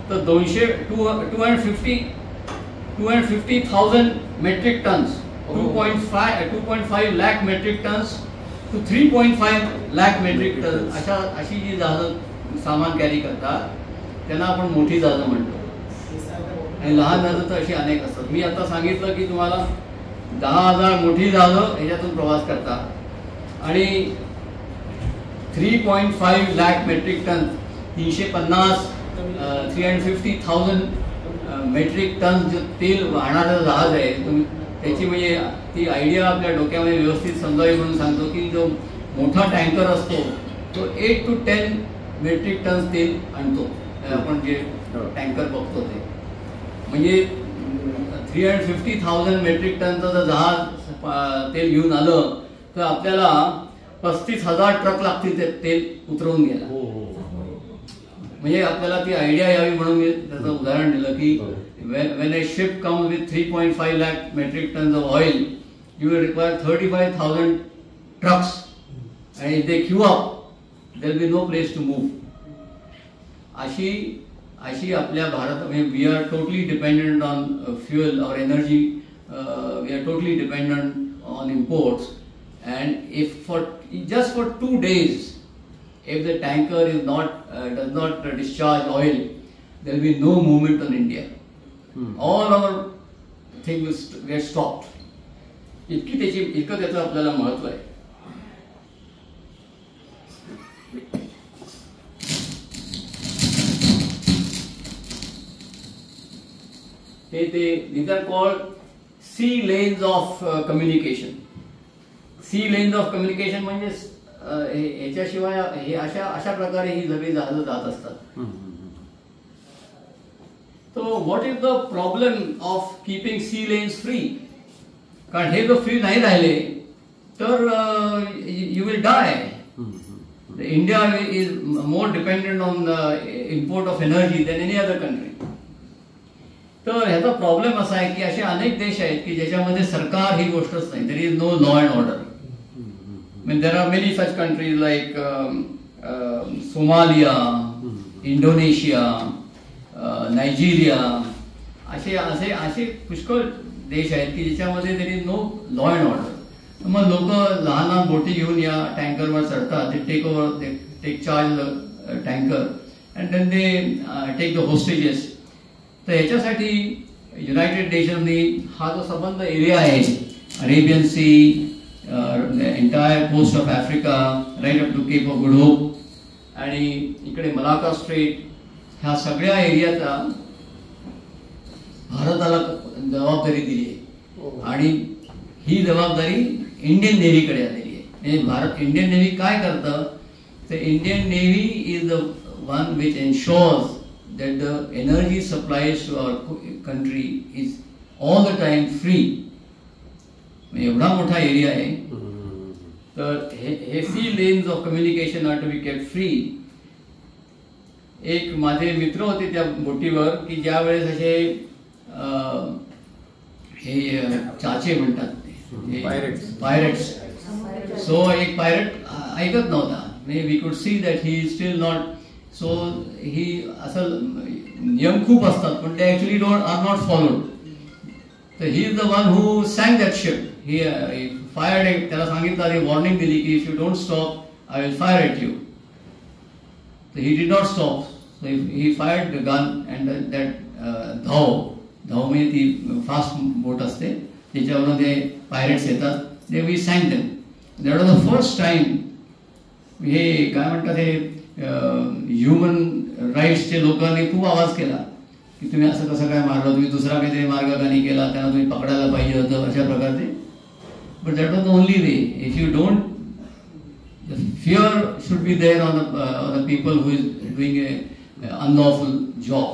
Speaker 3: तर 250,000 metric tons, 2.5 lakh metric tons to 3.5 lakh metric ton अशी जी जहाजं सामान कॅरी करतात त्यांना आपण मोठी जहाजं म्हणतो. आणि लहान जहाजं तर अशी अनेक असतात. मी आता सांगितलं की तुम्हाला 10,000 मोठी जहाजं ह्याच्यातून प्रवास करतात आणि 3.5 lakh metric tonne 350,000 metric tonne जे तेल वाहणारं जहाज आहे तुम्ही त्याची म्हणजे ती आयडिया आपल्या डोक्यामध्ये व्यवस्थित समजावी म्हणून सांगतो की जो मोठा टँकर असतो तो 8 to 10 मेट्रिक टन तेल आणतो. आपण जे टँकर बघतो ते म्हणजे 350,000 मेट्रिक टनचं जर जहाज तेल घेऊन आलं तर आपल्याला 35,000 ट्रक लागतील ते तेल उतरवून घ्यायला. म्हणजे आपल्याला ती आयडिया यावी म्हणून मी त्याचं उदाहरण दिलं की when a ship comes with 3.5 lakh metric tons of oil, you will require 35,000 trucks, and if they queue up, there will be no place to move. अशी आपल्या भारतामध्ये we are totally dependent on fuel or energy. We are totally dependent on imports, and if just for 2 days, if the tanker does not discharge oil, there will be no movement on India. All our things will get stopped. इतकं त्याचं आपल्याला महत्व आहे. These are called sea lanes of communication. Sea lanes of communication म्हणजे ह्याच्याशिवाय हे अशा प्रकारे ही सगळी जहाजं जात असतात. So what is the problem of keeping sea lanes free? कारण हे जर फ्री नाही राहिले तर you will die. India is more dependent on the import of energy than any other country. तर ह्याचा प्रॉब्लेम असा आहे की असे अनेक देश आहेत की ज्याच्यामध्ये सरकार ही गोष्टच नाही. There is no law and order. There are many such countries like Somalia, Indonesia, Nigeria. असे पुष्कळ देश आहेत की ज्याच्यामध्ये there is no law and order. मग लोक लहान लहान बोटी घेऊन या टँकरवर चढतात. ते take charge the tanker and then they take the hostages. तर याच्यासाठी युनायटेड नेशननी हा जो संबंध एरिया आहे Arabian Sea, the entire coast of Africa, right up to Cape of Good Hope, आणि इकडे मलाका स्ट्रेट, ह्या सगळ्या एरियाचा भारताला जबाबदारी दिली आहे. आणि ही जबाबदारी इंडियन नेव्हीकडे आलेली आहे. इंडियन नेव्ही काय करतं तर Indian navy is the one which ensures that the energy supplies to our country is all the time free. एवढा मोठा एरिया आहे तर हे sea lanes of communication are to be kept free. एक माझे मित्र होते त्या बोटीवर की ज्या वेळेस असे हे चाचे म्हणतात पायरेट्स. सो एक पायरेट ऐकत नव्हता. We could see that he still not. So he असं नियम खूप असतात पण ते ऍक्च्युली आर नॉट फॉलोड. तर he is the one who sank that ship. He fired. त्याला सांगितलं आधी वॉर्निंग दिली की if you don't stop I will fire at you. तर he did not stop. So he fired the gun and that धाव म्हणजे ती fast boat असते त्याच्यावरून ते पायरेट्स येतात. They we sank them. That was the first time. हे काय म्हणतात हे ह्युमन राईट्सचे लोकांनी खूप आवाज केला की तुम्ही असं कसं काय मारलं, तुम्ही दुसरा काहीतरी मार्ग का नाही केला, त्यांना तुम्ही पकडायला पाहिजे होतं अशा प्रकारचे. But that was the only way. If you don't, fear should be there on the people who is doing a unlawful job.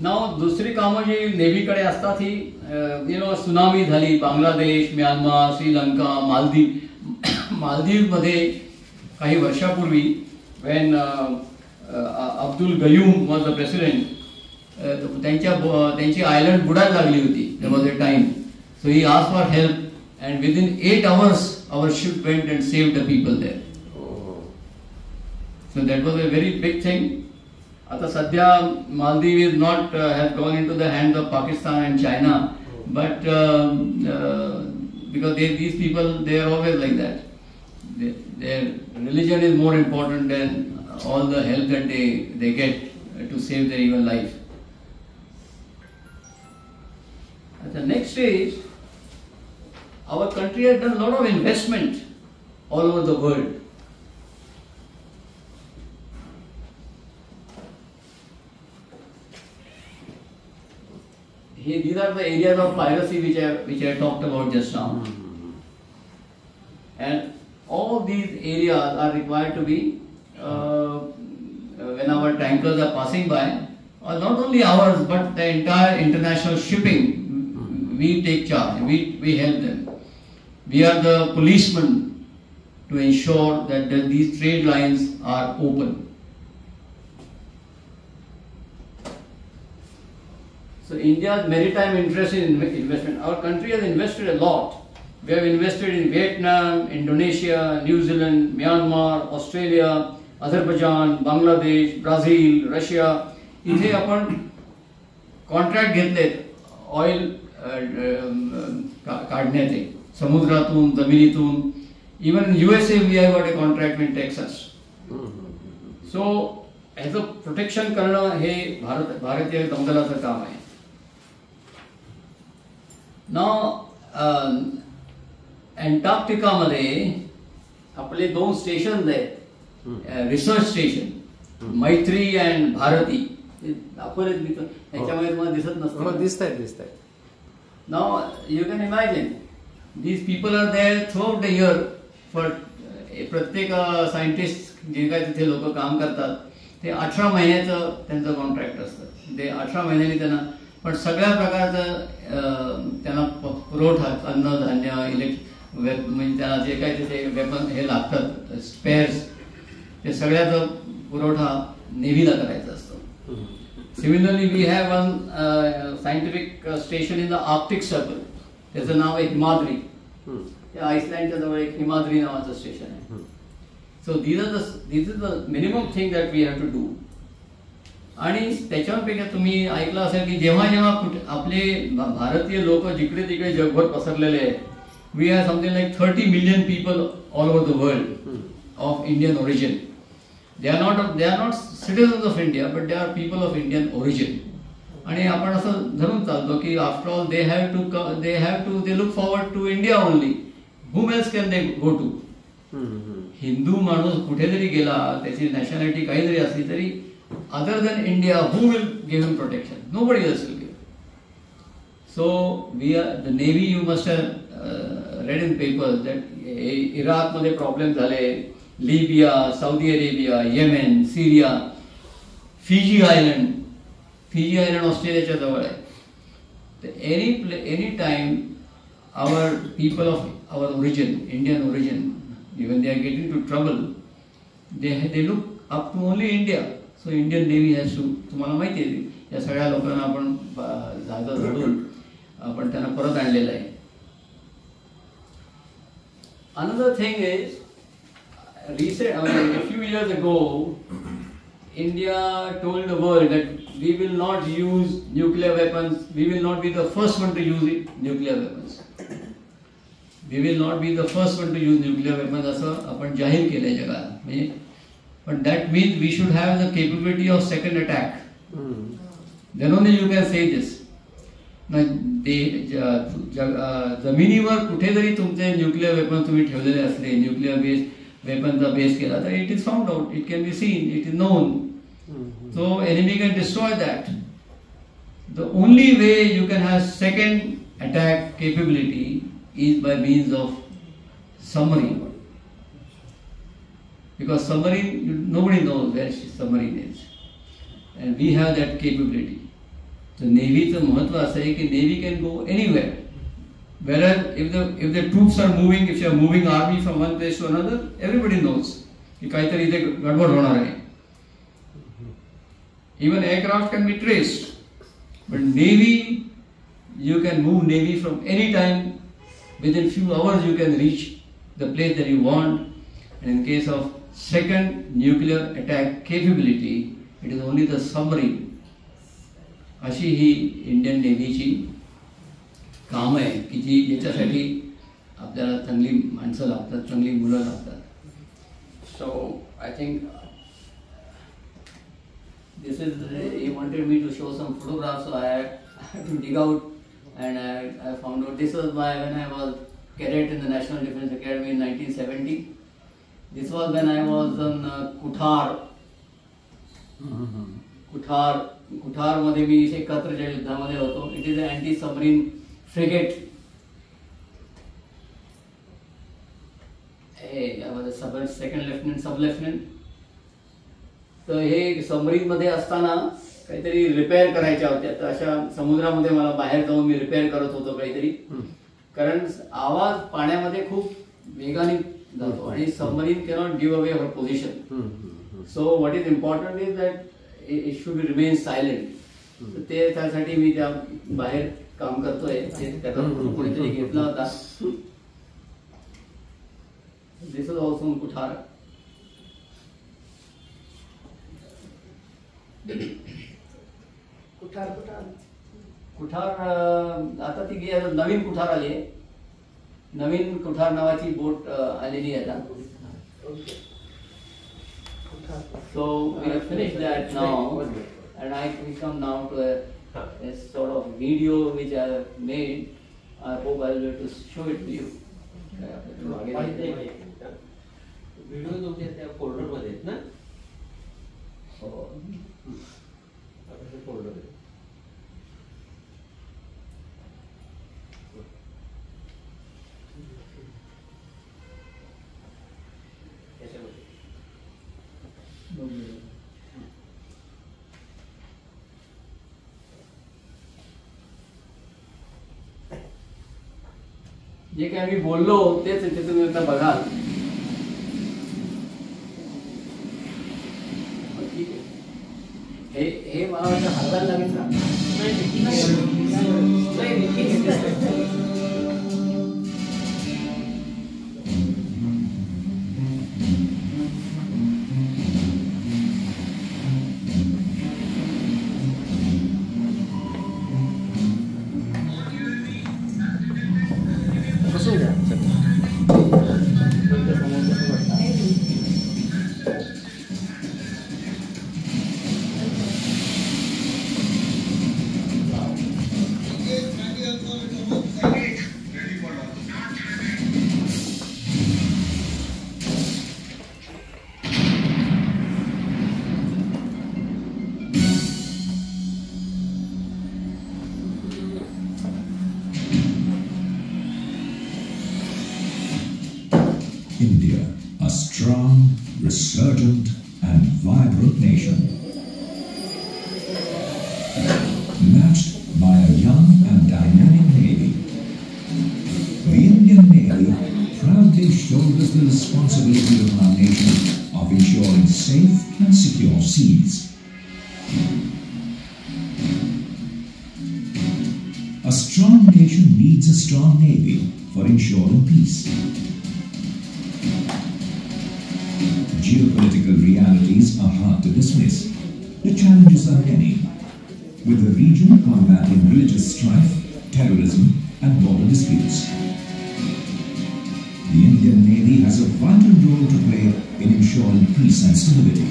Speaker 3: नाव दुसरी कामं जी नेव्हीकडे असतात ही सुनामी झाली, बांगलादेश, म्यानमार, श्रीलंका, मालदीवमध्ये काही वर्षापूर्वी when Abdul Gayoom was the president, त्यांची आयलंड बुडायला लागली होती. There was a time, so he asked for help and within 8 hours our ship went and saved the people there. So that was a very big thing. आता सध्या Maldives is not has gone into the hands of Pakistan and China, but because these people, they are always like that. Their religion is more important than all the help that they get to save their even life. The next is, our country has done a lot of investment all over the world. These are the areas of piracy which I talked about just now. And all these areas are required to be, when our tankers are passing by, not only ours but the entire international shipping, we take charge, we help them. We are the policemen to ensure that these trade lines are open. So India's maritime interest in investment. Our country has invested a lot. We have invested in Vietnam, Indonesia, New Zealand, Myanmar, Australia, Azerbaijan, Bangladesh, Brazil, Russia. इथे आपण contract घेतलेत oil काढण्याचे समुद्रातून, जमिनीतून. Even USA we have got a contract with Texas. So ह्याचं protection करणं हे भारतीय नौदलाचं काम आहे. नाव अँटार्क्टिकामध्ये आपले 2 स्टेशन्स आहेत, research station, Maitri and Bharati. दाखवले त्याच्यामध्ये तुम्हाला दिसत नसतं.
Speaker 2: दिसत आहेत.
Speaker 3: नाव you can imagine these people are there throughout the year for. प्रत्येक सायंटिस्ट जे काय तिथे लोक काम करतात ते 18 महिन्याचं त्यांचं कॉन्ट्रॅक्ट असतं. ते 18 महिन्यांनी त्यांना, पण सगळ्या प्रकारचं त्यांना पुरवठा, अन्न धान्य, म्हणजे त्यांना जे काही तिथे वेपन हे लागतात, स्पेअर्स, ते सगळ्याचा पुरवठा नेव्हीला करायचा असतो. Similarly we have one scientific station in the Arctic circle. त्याचं नाव आहे हिमाद्री. त्या आईसलँडच्या जवळ एक हिमाद्री नावाचं स्टेशन आहे. So this is the minimum thing that we have to do. आणि त्याच्यापेक्षा तुम्ही ऐकलं असेल की जेव्हा आपले भारतीय लोक जिकडे तिकडे जगभर पसरलेले आहेत, we have something like 30 million people all over the world of Indian origin. They are not citizens of India, but they are people of Indian origin. आणि आपण असं धरून चालतो की after all they look forward to India only. Whom else can they go to? Hindu माणूस कुठे जरी गेला, त्याची नॅशनॅलिटी काही जरी असली तरी, other than India, who will give him protection? Nobody else will give. So the Navy, you must have read in papers that Iraq मध्ये problem झाले, Libya, Saudi Arabia, Yemen, सिरिया, Fiji island ऑस्ट्रेलियाच्या जवळ आहे. तर any time our people of our origin, Indian origin, even they are getting into trouble, they look up to only India. So Indian Navy has to, तुम्हाला माहिती आहे या सगळ्या लोकांना आपण जागा जोडून आपण त्यांना परत आणलेलं आहे. Another thing is, a few years ago, India told the world that we will not use nuclear weapons. We will not be the first one to use nuclear weapons. We will not be the first one to use nuclear weapons. असं आपण जाहीर केलंय जगाला. म्हणजे, but that means we should have the capability of second attack. Then only you can say this. जमिनीवर कुठे जरी तुमचे nuclear weapon तुम्ही ठेवलेले असले, न्यूक्लिअर बेस वेपनचा बेस केला तर it is found out, it can be seen, it is known. So enemy can destroy that. The only way you can have second attack capability is by means of submarine. Because submarine, nobody knows where submarine is, and we have that capability. तर नेव्हीचं महत्व असं आहे की navy can go anywhere. Whereas if the troops are moving, if you are moving army from one place to another, everybody knows की काहीतरी इथे गडबड होणार आहे. Even aircraft can be traced, but navy, you can move navy from any time. Within few hours you can reach the place that you want. And in case of second nuclear attack capability, it is only the submarine. अशी ही Indian नेव्हीची काम आहे की जी याच्यासाठी आपल्याला चांगली माणसं लागतात, चांगली मुलं लागतात. So I think this is he wanted me to show some photographs, so I had to dig out and I found out this was when I was cadet in the National Defence Academy in 1970. This was when I was on कुठार मध्ये मी 71च्या युद्धामध्ये होतो. It is a anti submarine frigate. Second lieutenant, सब lieutenant. तर हे submarine मध्ये असताना काहीतरी repair करायच्या होत्या. तर अशा समुद्रामध्ये मला बाहेर जाऊन मी रिपेअर करत होतो काहीतरी, कारण आवाज पाण्यामध्ये खूप वेगाने जातो आणि submarine cannot give away her position. So what is important is that it should remain silent. तर ते त्यासाठी मी त्या बाहेर काम करतोय. त्याचा कोणीतरी घेतला होता. दिस इज ऑल्सो कुठार. कुठार आता ती नवीन कुठार आली आहे. नवीन कुठार नावाची बोट आलेली आहे आता. So we have finished that now, and we come now to a sort of video which I have made. I hope I will be able to show it to you.
Speaker 2: Video तुमच्या त्या folder मध्ये आहेत ना?
Speaker 3: हो.
Speaker 2: Folder आहे.
Speaker 3: जे काय मी बोललो तेच इथे तुम्ही आता बघाल. हे मला वाटतं हाताला लागेल का?
Speaker 6: India, a strong, resurgent and vibrant nation. Matched by a young and dynamic navy. The Indian Navy proudly shoulders the responsibility of our nation of ensuring safe and secure seas. A strong nation needs a strong navy for ensuring peace. Geopolitical realities are hard to dismiss. The challenges are many, with the region combating religious strife, terrorism, and border disputes. The Indian Navy has a vital role to play in ensuring peace and stability.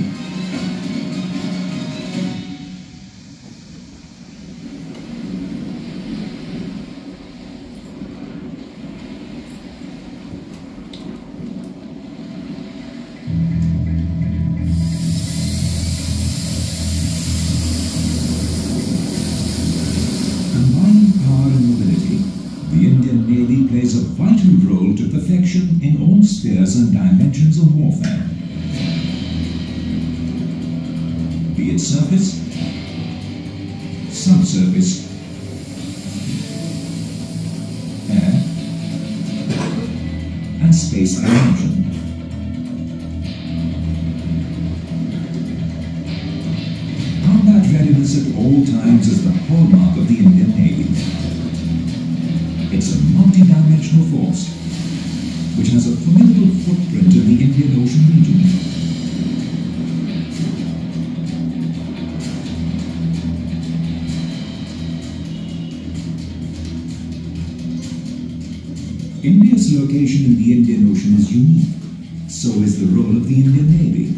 Speaker 6: Plays a vital role to perfection in all spheres and dimensions of warfare. Be it surface, subsurface, air, and space dimension. Combat readiness at all times is the hallmark of the Indian Navy. It's a multi-dimensional force which has a formidable footprint in the Indian Ocean region. India's location in the Indian Ocean is unique. So is the role of the Indian Navy.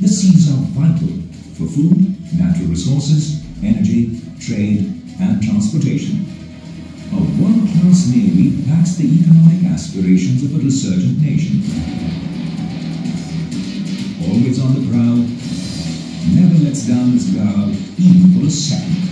Speaker 6: The seas are vital for food, natural resources, energy, trade, and transportation. A world-class navy backs the economic aspirations of a resurgent nation. Always on the prowl, never lets down its guard even for a second.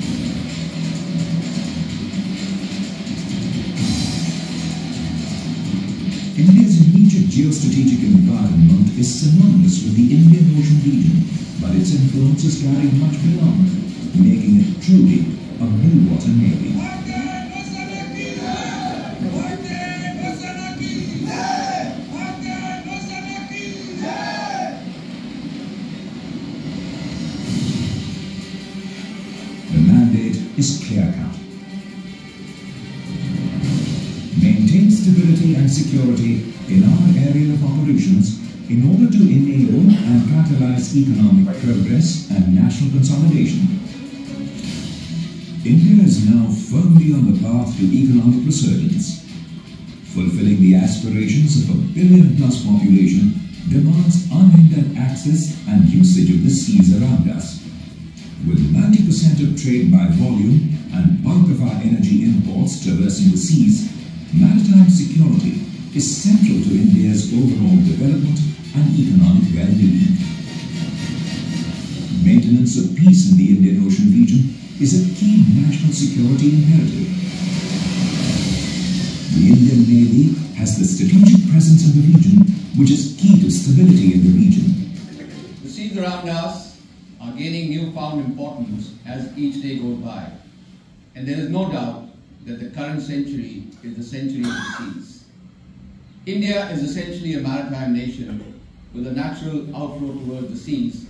Speaker 6: India's immediate geostrategic environment is synonymous with the Indian Ocean region, but its influence is carried much beyond, making it truly a blue water navy. The mandate is clear-cut. Maintain stability and security in our area of operations in order to enable and catalyze economic progress and national consolidation. India is now firmly on the path to economic resurgence. Fulfilling the aspirations of a billion-plus population demands unhindered access and usage of the seas around us. With 90% of trade by volume and bulk of our energy imports traversing the seas, maritime security is central to India's overall development and economic well-being. Maintenance of peace in the Indian Ocean region is a key national security imperative. The Indian Navy has the strategic presence in the region, which is key to stability in the region.
Speaker 3: The seas around us are gaining newfound importance as each day goes by, and there is no doubt that the current century is the century of the seas. India is essentially a maritime nation with a natural outflow towards the seas,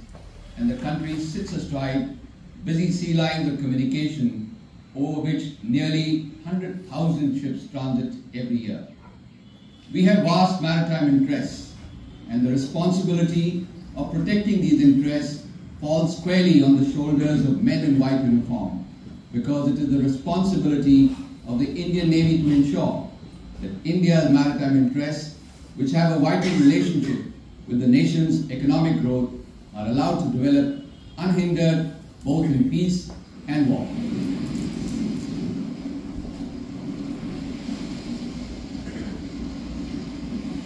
Speaker 3: and the country sits astride busy sea lines of communication over which nearly 100,000 ships transit every year. We have vast maritime interests, and the responsibility of protecting these interests falls squarely on the shoulders of men in white uniform, because it is the responsibility of the Indian Navy to ensure that India's maritime interests, which have a vital relationship with the nation's economic growth, are allowed to develop unhindered both in peace and war.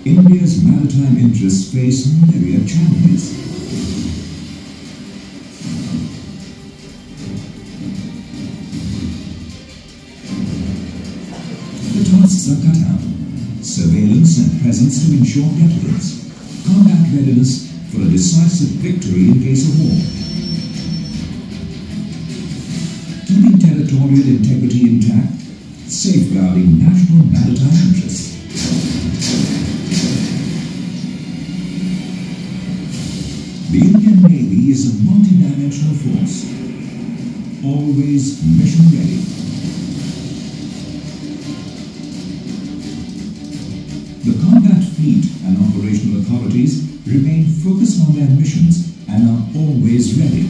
Speaker 6: India's maritime interests face myriad challenges. The tasks are cut out: surveillance and presence to ensure deterrence, combat readiness for a decisive victory in case of war, keeping territorial integrity intact, safeguarding national maritime interests. The Indian Navy is a multi-dimensional force, always mission-ready. The combat fleet and operational authorities remain focused on their missions and are always ready.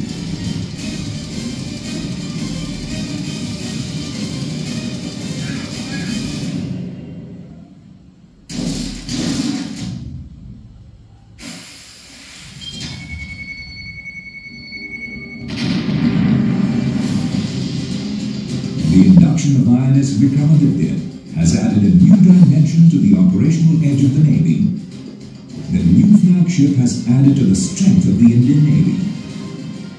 Speaker 6: The induction of INS Vikramaditya has added a new dimension to the operational edge of the Navy. The new flagship has added to the strength of the Indian Navy.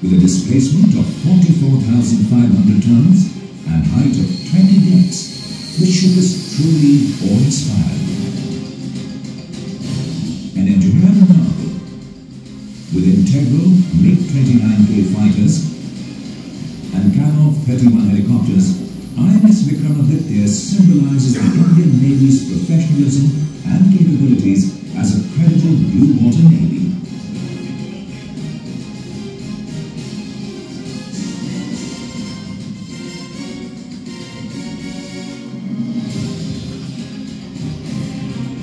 Speaker 6: With a displacement of 44,500 tons and height of 20 decks, the ship is truly awe-inspiring. An engineering marvel, with integral MiG-29K fighters, and Kamov-31 helicopters, INS Vikramaditya symbolizes the Indian Navy's professionalism and capabilities as a credible blue water navy.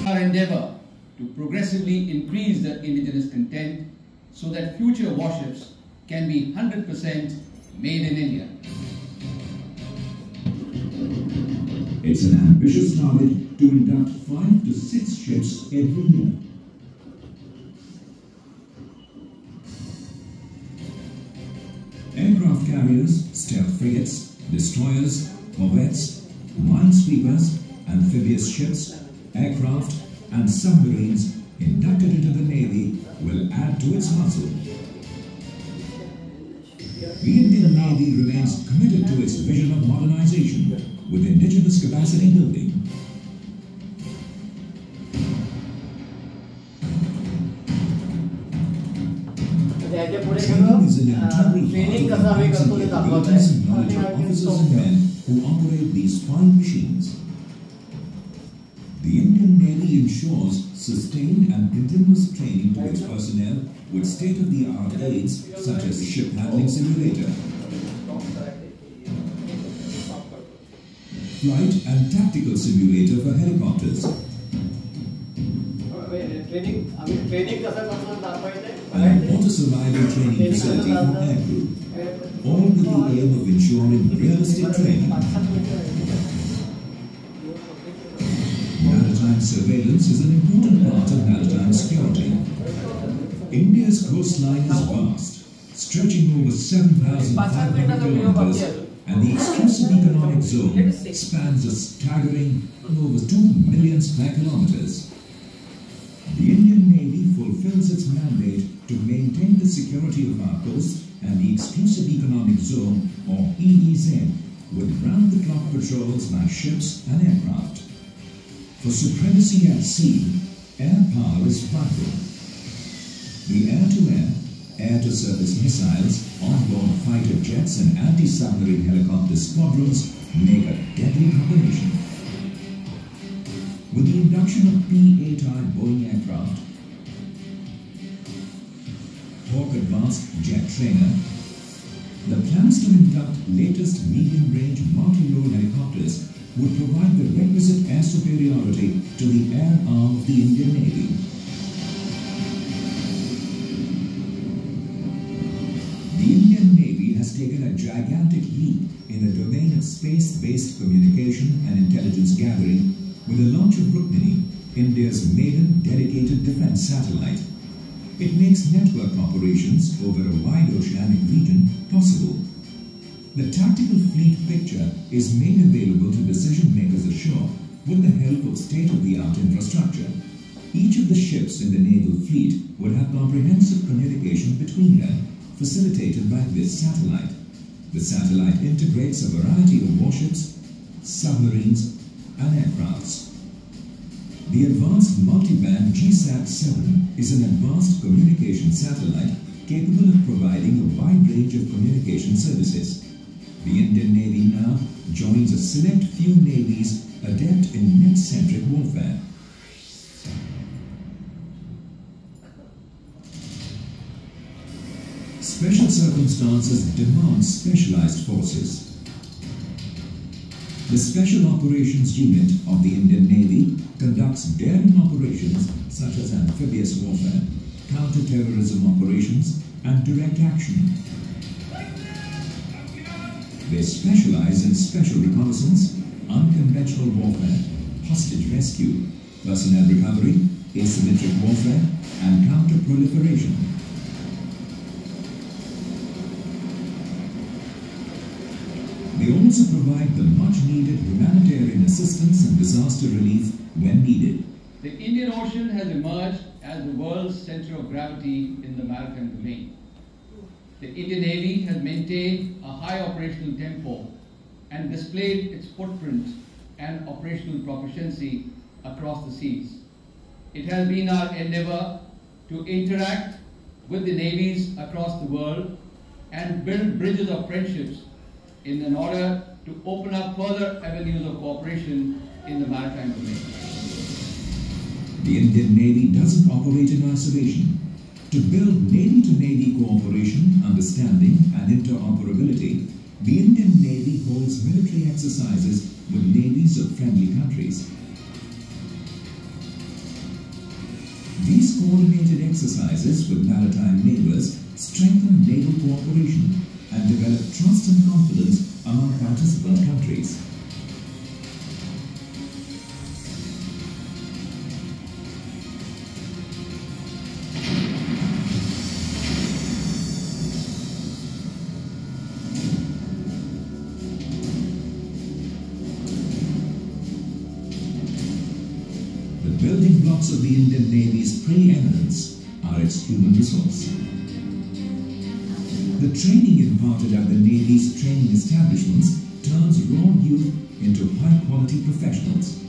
Speaker 7: Our endeavor to progressively increase the indigenous content so that future warships can be 100% made in India.
Speaker 6: It's an ambitious target to induct 5 to 6 ships every year. Aircraft carriers, stealth frigates, destroyers, corvettes, minesweepers, amphibious ships, aircraft and submarines inducted into the Navy will add to its muscle. The Indian Navy remains committed to its vision of modernization with indigenous capacity building. Training is an integral part of enhancing the abilities and knowledge of officers and men who operate these fine machines. The Indian Navy ensures sustained and continuous training to its personnel with state-of-the-art aids such as the ship handling simulator, flight and tactical simulator for helicopters, and water survival training facility for aircrew, all with the aim of ensuring realistic training. Maritime surveillance is an important part of maritime security. India's coastline is vast, stretching over 7,500 kilometers, and the exclusive economic zone spans a staggering over 2 million square kilometers. The Indian Navy fulfills its mandate to maintain the security of our coast and the exclusive economic zone, or EEZ, with round-the-clock patrols by ships and aircraft. For supremacy at sea, air power is vital. The air-to-air, air-to-surface missiles, onboard fighter jets and anti-submarine helicopter squadrons make a deadly combination. With the induction of P-8 type Boeing aircraft, Hawk Advanced Jet Trainer, the plans to induct latest medium-range multi-role helicopters would provide the requisite air superiority to the air arm of the Indian Navy. The Indian Navy has taken a gigantic leap in the domain of space-based communication and intelligence gathering with the launch of Rukmini, India's maiden dedicated defense satellite. It makes network operations over a wide oceanic region possible. The tactical fleet picture is made available to decision makers ashore with the help of state-of-the-art infrastructure. Each of the ships in the naval fleet would have comprehensive communication between them, facilitated by this satellite. The satellite integrates a variety of warships, submarines, and aircrafts. The advanced multiband GSAT-7 is an advanced communication satellite capable of providing a wide range of communication services. The Indian Navy now joins a select few navies adept in net-centric warfare. Special circumstances demand specialized forces. The Special Operations Unit of the Indian Navy conducts daring operations such as amphibious warfare, counter-terrorism operations, and direct action. They specialize in special reconnaissance, unconventional warfare, hostage rescue, personnel recovery, asymmetric warfare, and counter-proliferation. They also provide the much-needed humanitarian assistance and disaster relief when needed.
Speaker 7: The Indian Ocean has emerged as the world's center of gravity in the maritime domain. The Indian Navy has maintained a high operational tempo and displayed its footprint and operational proficiency across the seas. It has been our endeavor to interact with the navies across the world and build bridges of friendships in order to open up further avenues of cooperation in the maritime domain.
Speaker 6: The Indian Navy doesn't operate in isolation. To build Navy-to-Navy cooperation, understanding and interoperability, the Indian Navy holds military exercises with navies of friendly countries. These coordinated exercises with maritime neighbors strengthen naval cooperation and develop trust and confidence among participant countries. The building blocks of the Indian Navy's preeminence are its human resource. The training imparted at the Navy's training establishments turns raw youth into high-quality professionals.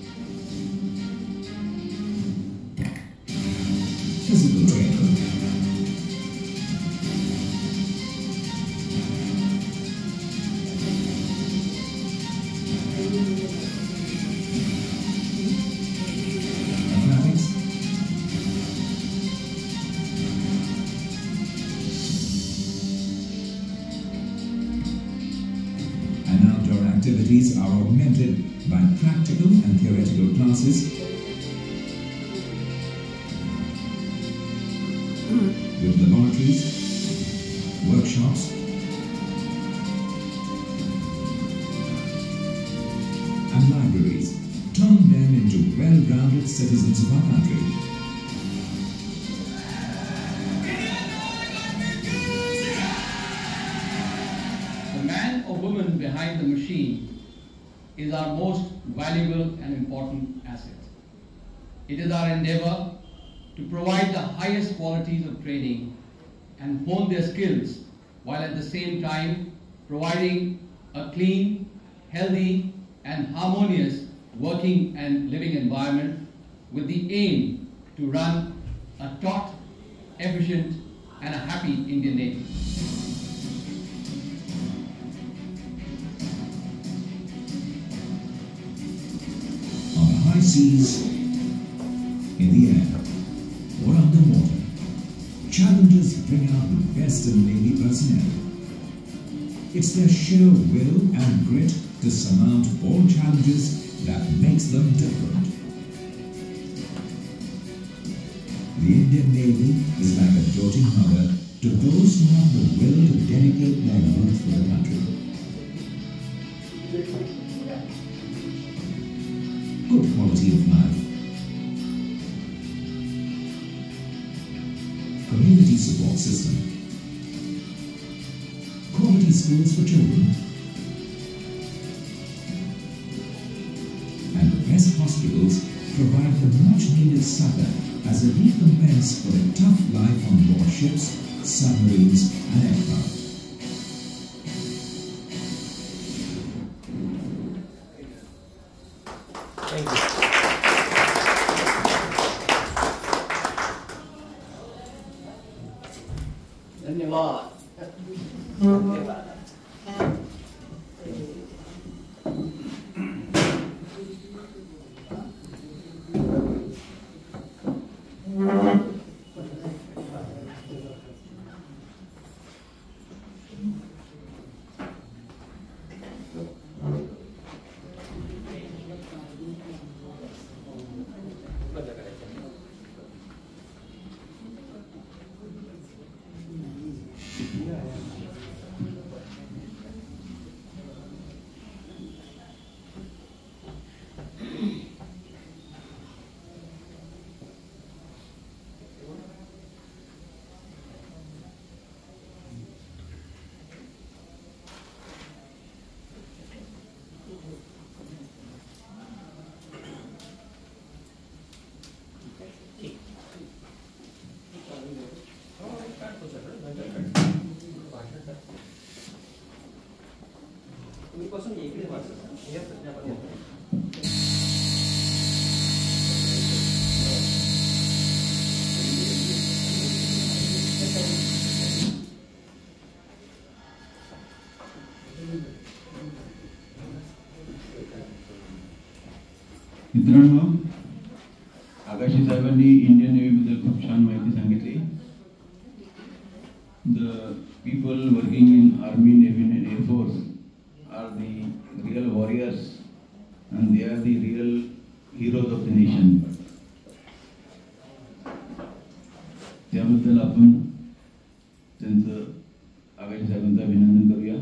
Speaker 6: Physical training. Mathematics. And outdoor activities are augmented by practical and theoretical classes with laboratories, workshops, and libraries. Turn them into well-rounded citizens of our country.
Speaker 7: The man or woman behind the machine is our most valuable and important asset. It is our endeavor to provide the highest qualities of training and hone their skills, while at the same time providing a clean, healthy, and harmonious working and living environment with the aim to run a taut, efficient, and a happy Indian Navy.
Speaker 6: On the high seas, in the air, or underwater, challengers bring out the best in Navy personnel. It's their sheer will and grit to surmount all challenges that makes them different. The Indian Navy is like a doting mother to those who have the will to dedicate their youth for the country. Good quality of life, community support system, quality schools for children, and the best hospitals provide the much-needed succor as a recompense for a tough life on board ships, submarines, and aircraft.
Speaker 2: Thank you.
Speaker 3: धन्यवाद.
Speaker 2: बंद करायचं. तुम्ही पासून इकडे वाचा. या सध्या
Speaker 1: मित्रांनो, आगाशे साहेबांनी इंडियन नेव्ही बद्दल खूप छान माहिती सांगितली. The people working in army, navy and air force are the real warriors and they are the real heroes of the nation. त्याबद्दल आपण त्यांचं आगाशे साहेबांचं अभिनंदन करूया.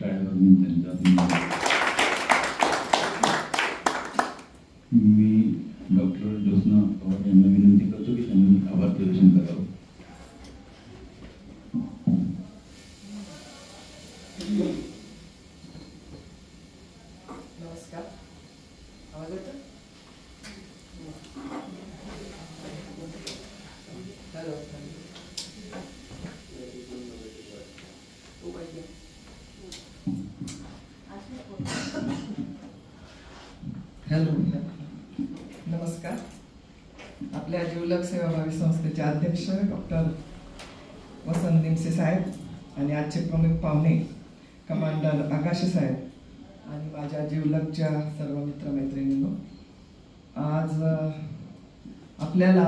Speaker 1: टाळ्या वाजवून त्यांचं अभिनंदन. मी डॉक्टर ज्योत्स्ना पवार यांना विनंती करतो की त्यांनी आभार प्रदर्शन करावं.
Speaker 8: नमस्कार. आवाज येतो? हॅलो. हॅलो. नमस्कार. आपल्या जिवलग सेवाभावी संस्थेचे अध्यक्ष डॉक्टर वसंत निमसे साहेब आणि आजचे प्रमुख पाहुणे कमांडर आगाशे साहेब आणि माझ्या जिवलगच्या सर्व मित्रमैत्रिणींनो, आज आपल्याला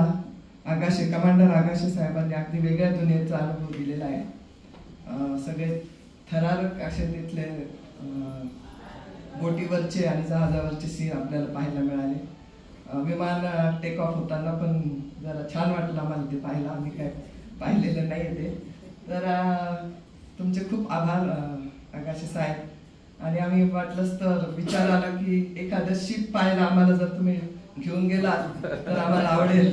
Speaker 8: कमांडर आगाशे साहेबांनी अगदी वेगळ्या दुनियेचा अनुभव दिलेला आहे. सगळे थरारक असे तिथले बोटीवरचे आणि जहाजावरचे सीन आपल्याला पाहायला मिळाले. विमान टेक ऑफ होताना पण जरा छान वाटलं आम्हाला ते पाहायला. आम्ही काय पाहिलेलं नाही ते. तर तुमचे खूप आभार आगाशे साहेब. आणि आम्ही वाटलंच तर विचार आला की एखादं शिप पाहायला आम्हाला जर तुम्ही घेऊन गेलात तर आम्हाला आवडेल.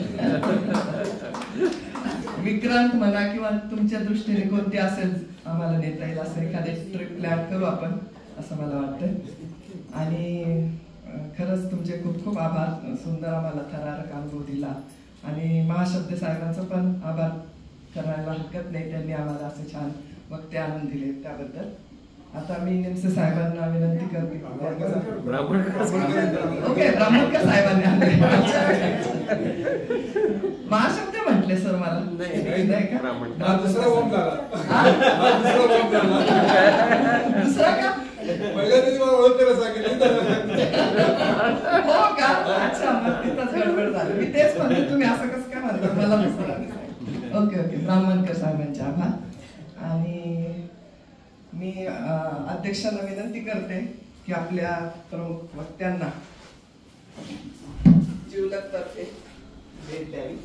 Speaker 8: विक्रांत म्हणा किंवा तुमच्या दृष्टीने कोणती असेल आम्हाला नेता येईल असं एखादी ट्रिप प्लॅन करू आपण, असं मला वाटतं. आणि खरंच तुमचे खूप खूप आभार. सुंदर आम्हाला थरारक अनुभव दिला. आणि महाशब्द साहेबांचा पण आभार करायला हरकत नाही. त्यांनी आम्हाला असे छान वक्ते आणून दिले त्याबद्दल. आता मी निमसे साहेबांना विनंती करते. ओके, ब्राह्मणकर साहेबांनी महाशब्द म्हटले सर मला. नाही का? दुसरा का? हो का? अच्छा, मग तिथंच गडबड झाली. मी तेच म्हणते, तुम्ही असं कसं काय म्हणता मला दुसरा. ओके ओके, ब्राह्मणकर साहेबांचे आभार. आणि मी अध्यक्षांना विनंती करते की आपल्या प्रमुख वक्त्यांना जिवलग तर्फे भेट द्यावी.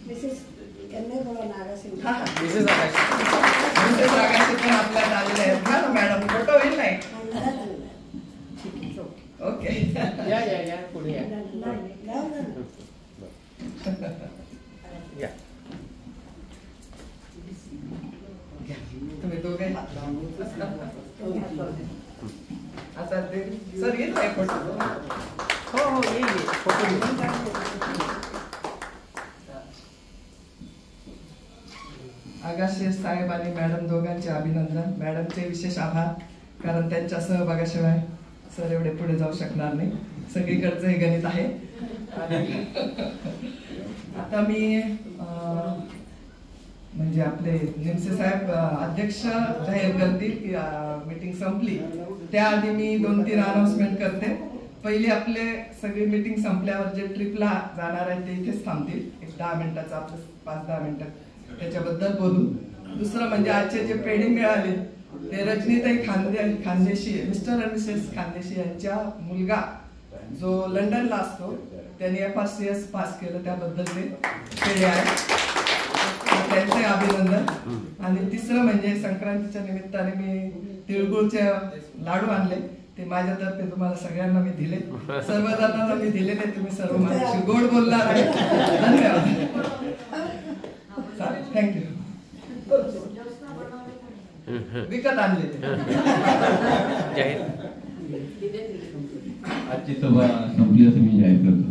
Speaker 9: मिसेस आगाशे
Speaker 8: पण आपल्याला आलेले आहेत ना मॅडम. फोटो होईल नाही? ओके,
Speaker 2: या पुढे या.
Speaker 8: तुम्ही दोघे आता ते सर येत आहे फोटो.
Speaker 2: हो येईल फोटो.
Speaker 8: आगाशे साहेब आणि मॅडम दोघांचे अभिनंदन. मॅडमचे विशेष आभार, कारण त्यांच्या सहभागाशिवाय सर एवढे पुढे जाऊ शकणार नाही. सगळीकडचं हे गणित आहे. आता मी म्हणजे आपले निमसे साहेब अध्यक्ष जाहीर करतील की मीटिंग संपली. त्याआधी मी 2-3 अनाउन्समेंट करते. पहिली, आपले सगळी मीटिंग संपल्यावर जे ट्रिपला जाणार आहे ते इथेच थांबतील. एक 10 मिनिटाचं आपलं 5-10 मिनिटं त्याच्याबद्दल बोलू. दुसरं म्हणजे आजचे जे पेढे मिळाले ते रजनीताई खानदेशी, मिस्टर आणि मिसेस खानदेशी यांच्या मुलगा जो लंडनला असतो त्यांनी FRCS पास केलं, त्याबद्दल ते पेढे आहेत. त्यांचे अभिनंदन. आणि तिसरं म्हणजे संक्रांतीच्या निमित्ताने मी तिळगुळचे लाडू आणले. ते माझ्यातर्फे तुम्हाला सगळ्यांना मी दिले. सर्व जणांना मी दिलेले. तुम्ही सर्व माझ्याशी गोड बोलणार आहे. धन्यवाद. थँक्यू. विकत आणले.
Speaker 1: आजची सभा संपली असं मी जाहीर करतो.